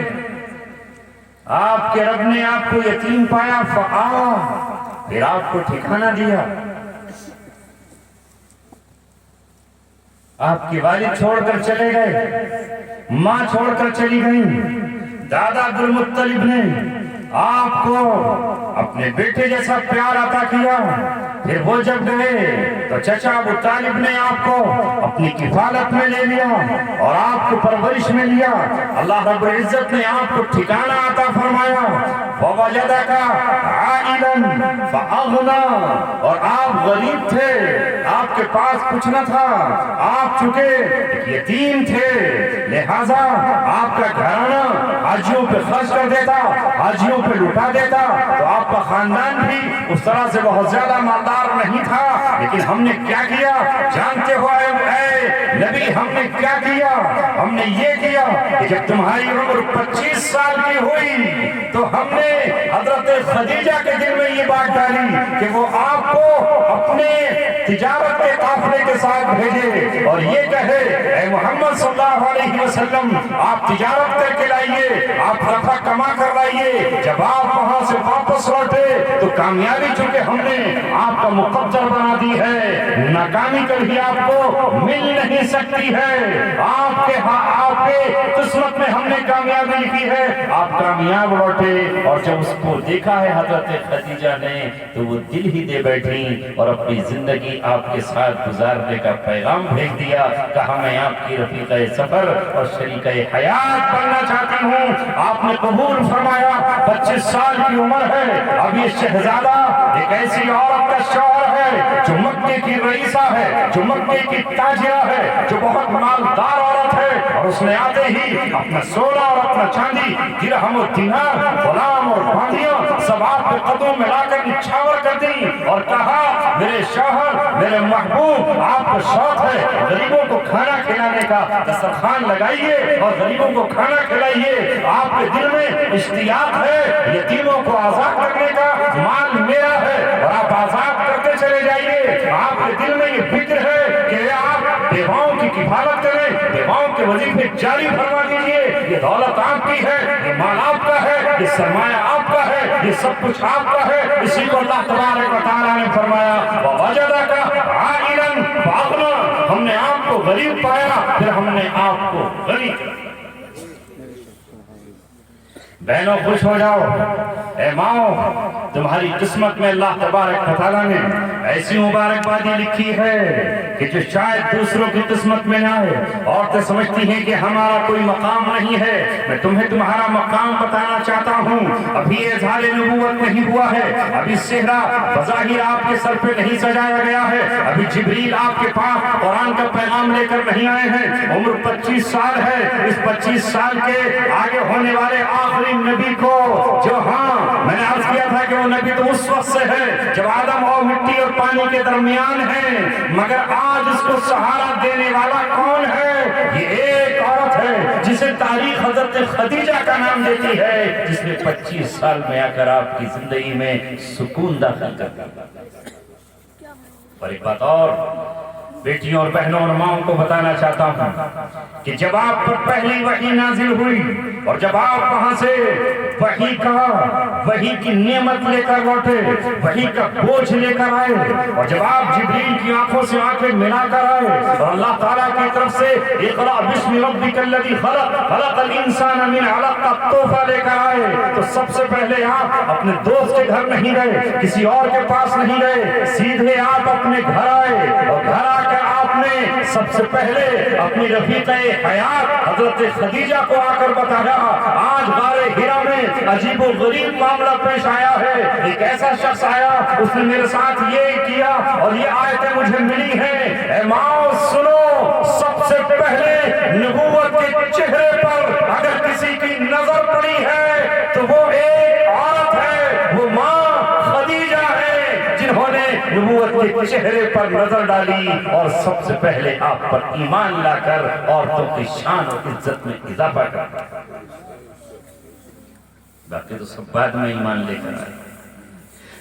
آپ کے رب نے آپ کو یتیم پایا، فآویٰ، پھر آپ کو ٹھکانہ دیا. آپ کے والد چھوڑ کر چلے گئے، ماں چھوڑ کر چلی گئیں، دادا عبدالمطلب نے آپ کو اپنے بیٹے جیسا پیار عطا کیا. پھر وہ جب گئے تو چچا ابو طالب نے آپ کو اپنی کفالت میں لے لیا اور آپ کو پرورش میں لیا. اللہ رب العزت نے آپ کو ٹھکانہ عطا فرمایا. وَوَجَدَكَ عَائِلًا فَأَغْنَىٰ، اور آپ غریب تھے، آپ کے پاس کچھ نہ تھا، آپ چکے ایک یتیم تھے، لہٰذا آپ کا گھرانہ حاجیوں پہ خرچ کر دیتا، حاجیوں پہ لٹا دیتا، تو آپ کا خاندان بھی اس طرح سے بہت زیادہ مالدار نہیں تھا. لیکن ہم نے کیا کیا جانتے ہو اے نبی؟ ہم نے کیا کیا؟ ہم نے یہ کیا کہ جب تمہاری عمر 25 سال کی ہوئی تو ہم نے حضرت خدیجہ کے دل میں یہ بات ڈالی کہ وہ آپ کو اپنے تجارت کے قافلے کے ساتھ بھیجے اور یہ کہے اے محمد صلی اللہ علیہ وسلم آپ تجارت کر کے لائیے، آپ نفع کما کر لائیے. جب آپ وہاں سے واپس لوٹے تو کامیابی چونکہ ہم نے آپ کا مقدر بنا دی ہے، ناکامی کبھی آپ کو مل نہیں سکتی ہے. آپ کے قسمت میں ہم نے کامیابی لکھی ہے. آپ کامیاب لوٹے اور جب اس کو دیکھا ہے حضرت خدیجہ نے تو وہ دل ہی دے بیٹھی اور اپنی زندگی آپ کے ساتھ گزارنے کا پیغام بھیج دیا. کہا میں آپ کی رفیقہ سفر اور شریکہ حیات بننا چاہتی ہوں. آپ نے قبول فرمایا. 25 سال کی عمر ہے. اب یہ شہزادہ ایک ایسی عورت کا شوہر ہے جو مکے کی رئیسہ ہے، جو مکے کی تاجرہ ہے، جو بہت مالدار عورت ہے، اور اس نے آتے ہی اپنا سونا اور اپنا چاندی، درہم و دینار، غلام اور باندیاں سب آپ کے قدموں میں لا کر نچھاور کر دی اور کہا میرے شوہر، میرے محبوب، آپ کو شوق ہے غریبوں کو کھانا کھلانے کا، دسترخوان لگائیے اور غریبوں کو کھانا کھلائیے. آپ کے دل میں اشتیاق ہے یتیموں کو آزاد کرنے کا، مال میرا ہے اور آپ آزاد کرتے چلے جائیے. آپ کے دل میں یہ فکر ہے کہ آپ بیواؤں کی کفالت کریں، بیواؤں کے وظیفے جاری فرما دیجیے. یہ دولت آپ کی ہے، یہ مال آپ کا ہے، یہ سرمایہ آپ کا ہے، یہ سب کچھ آپ کا ہے. اسی کو اللہ تبارک و تعالیٰ نے فرمایا وَوَجَدَكَ عَائِلًا فَأَغْنَىٰ. ہم نے آپ کو غریب پایا پھر ہم نے آپ کو غریب. بہنوں خوش ہو جاؤ، اے ماؤں تمہاری قسمت میں اللہ تبارک و تعالیٰ نے ایسی مبارکبادی لکھی ہے کہ جو شاید دوسروں کی قسمت میں نہ ہے. عورتیں سمجھتی ہیں کہ ہمارا کوئی مقام نہیں ہے. میں تمہیں تمہارا مقام بتانا چاہتا ہوں. ابھی اظہار نبوت نہیں ہوا ہے، ابھی صحرا بظاہر آپ کے سر پہ نہیں سجایا گیا ہے، ابھی جبریل آپ کے پاس قرآن کا پیغام لے کر نہیں آئے ہیں. عمر 25 سال ہے. اس 25 سال کے آگے ہونے والے آخری نبی کو جو میں نے عرض کیا تھا کہ وہ نبی تو اس وقت سے ہے جب آدم اور مٹی اور اور پانی کے درمیان ہے، مگر آج اس کو سہارا دینے والا کون ہے؟ یہ ایک عورت ہے جسے تاریخ حضرت خدیجہ کا نام دیتی ہے، جس نے 25 سال میں آ کر آپ کی زندگی میں سکون داخل کر دیا۔ اور ایک بات اور بیٹیوں اور بہنوں اور ماؤں کو بتانا چاہتا ہوں کہ جب آپ پر پہلی وحی نازل ہوئی اور جب آپ وہاں سے وحی کی نعمت لے کر لوٹے، وحی کا بوجھ لے کر آئے، اور جب آپ جبریل کی آنکھوں سے آنکھیں ملا کر آئے اور اللہ تعالیٰ کی طرف سے اقرأ بسم ربک الذی خلق خلق الانسان من علق کا تحفہ لے کر آئے، تو سب سے پہلے آپ اپنے دوست کے گھر نہیں گئے، کسی اور کے پاس نہیں گئے، سیدھے آپ اپنے گھر آئے، اور گھر آ کر آپ نے سب سے پہلے اپنی رفیقہ حیات حضرت خدیجہ کو آ کر بتایا۔ آج غار حرا میں عجیب و غریب معاملہ پیش آیا ہے، ایک ایسا شخص آیا، اس نے میرے ساتھ یہ کیا اور یہ آیتیں مجھے ملی ہیں۔ اے ماؤں سنو، سب سے پہلے نبوت کے چہرے پر اگر کسی کی نظر پڑی ہے تو وہ ایک عورت ہے، وہ ماں خدیجہ ہے، جنہوں نے نبوت کے چہرے پر نظر ڈالی اور سب سے پہلے آپ پر ایمان لا کر عورتوں کی شان اور عزت میں اضافہ کر، باقی تو سب بعد میں ایمان لے کر آئے۔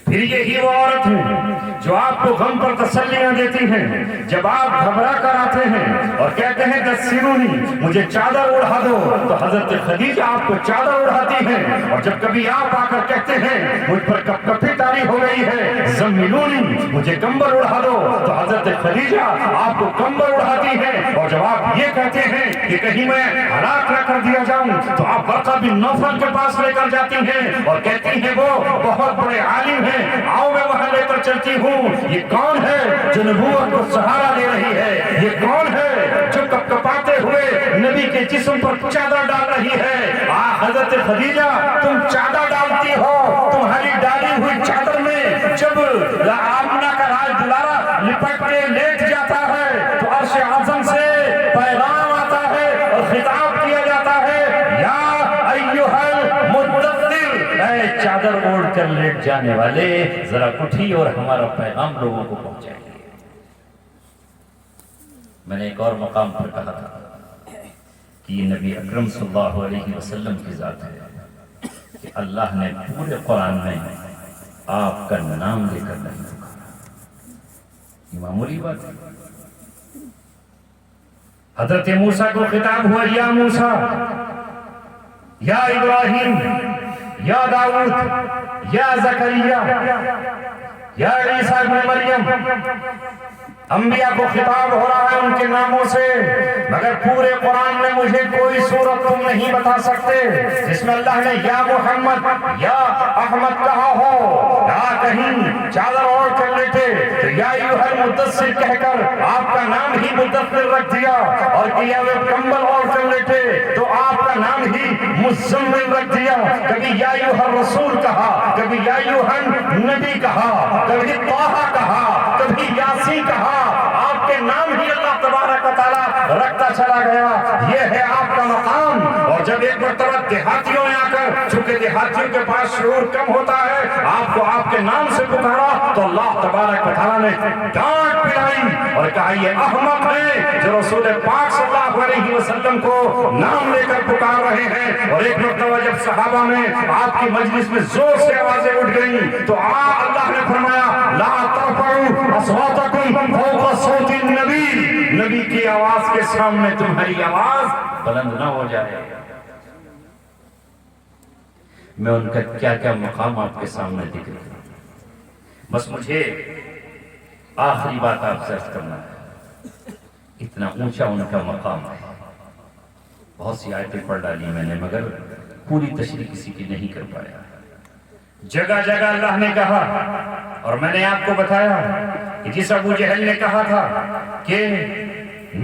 پھر یہی وہ عورت ہے جو آپ کو غم پر تسلیاں دیتی ہیں، جب آپ گھبرا کر آتے ہیں اور کہتے ہیں دسرونی، مجھے چادر اڑا دو، تو حضرت خدیجہ آپ کو چادر اڑاتی ہیں، اور جب کبھی آپ آ کر کہتے ہیں مجھ پر کپ کپی طاری ہو گئی ہے، زملونی، مجھے کمبل اڑا دو، تو حضرت خدیجہ آپ کو کمبل اڑاتی ہیں، اور جب آپ یہ کہتے ہیں کہ کہیں میں ہلاک نہ کر دیا جاؤں تو آپ ورقہ بن نوفل کے پاس لے کر جاتی ہیں اور کہتی ہیں وہ بہت بڑے عالم ہیں، آؤ میں وہاں لے کر چلتی ہوں۔ یہ کون ہے جو نبوت کو سہارا دے رہی ہے؟ یہ کون ہے جو کپ کپاتے ہوئے نبی کے جسم پر چادر ڈال رہی ہے؟ حضرت خدیجہ، تم چادر ڈالتی ہو، تمہاری ڈالی ہوئی چادر میں جب آمنہ کا راج دلارا لپٹ کے لیٹ جاتا ہے تو عرش اعظم سے پیغام آتا ہے اور خطاب کیا جاتا ہے، یا ایھا المدثر، اے چادر اوڑھ کر لیٹ جانے والے، ذرا اٹھی اور ہمارا پیغام لوگوں کو پہنچائیے۔ میں نے ایک اور مقام پر کہا تھا کہ یہ نبی اکرم صلی اللہ علیہ وسلم کی ذات ہے کہ اللہ نے پورے قرآن میں آپ کا نام لے کر نہیں پکارا۔ یہ معمولی بات ہے۔ حضرت موسیٰ کو خطاب ہوا، یا موسیٰ، یا ابراہیم، یا داؤد، یا زکریا، یا عیسیٰ ابن مریم، انبیاء کو خطاب ہو رہا ہے ان کے ناموں سے، مگر پورے قرآن میں مجھے کوئی سورت تم نہیں بتا سکتے جس میں اللہ نے یا محمد یا احمد کہا ہو، یا کہیں چادر اوڑھ کر لیٹے تو یا ایھا المدثر کہہ کر آپ کا نام ہی مدثر رکھ دیا، اور کیا وہ کمبل اوڑھ کر لیٹے تو آپ کا نام ہی مزمل رکھ دیا۔ کبھی یا ایھا الرسول کہا، کبھی یا ایھا النبی کہا، کبھی طٰہٰ کہا، کبھی یاسین کہا، آپ کے نام ہی اللہ تبارک و تعالیٰ رکھتا چلا گیا۔ یہ ہے آپ کا مقام۔ اور جب ایک مرتبہ دیہاتیوں نے آ کر، چونکہ دیہاتیوں کے پاس شعور کم ہوتا ہے، آپ کو آپ کے نام سے پکارا تو اللہ تبارک و تعالیٰ نے ڈانٹ پلائی اور کہا یہ احمق ہے جو رسول پاک صلی اللہ علیہ وسلم کو نام لے کر پکار رہے ہیں۔ اور ایک مرتبہ جب صحابہ میں آپ کی مجلس میں زور سے آوازیں اٹھ گئیں تو اللہ نے فرمایا لا ترفعوا اصواتکم فوق صوت النبی، نبی کی آواز کے سامنے تمہاری آواز بلند نہ ہو جائے۔ میں ان کا کیا کیا مقام آپ کے سامنے ذکر کروں، بس مجھے آخری بات آپ سے عرض کرنا ہے، اتنا اونچا ان کا مقام ہے۔ بہت سی آیتیں پڑھ ڈالی میں نے مگر پوری تشریح کسی کی نہیں کر پایا۔ جگہ جگہ اللہ نے کہا، اور میں نے آپ کو بتایا کہ جس ابو جہل نے کہا تھا کہ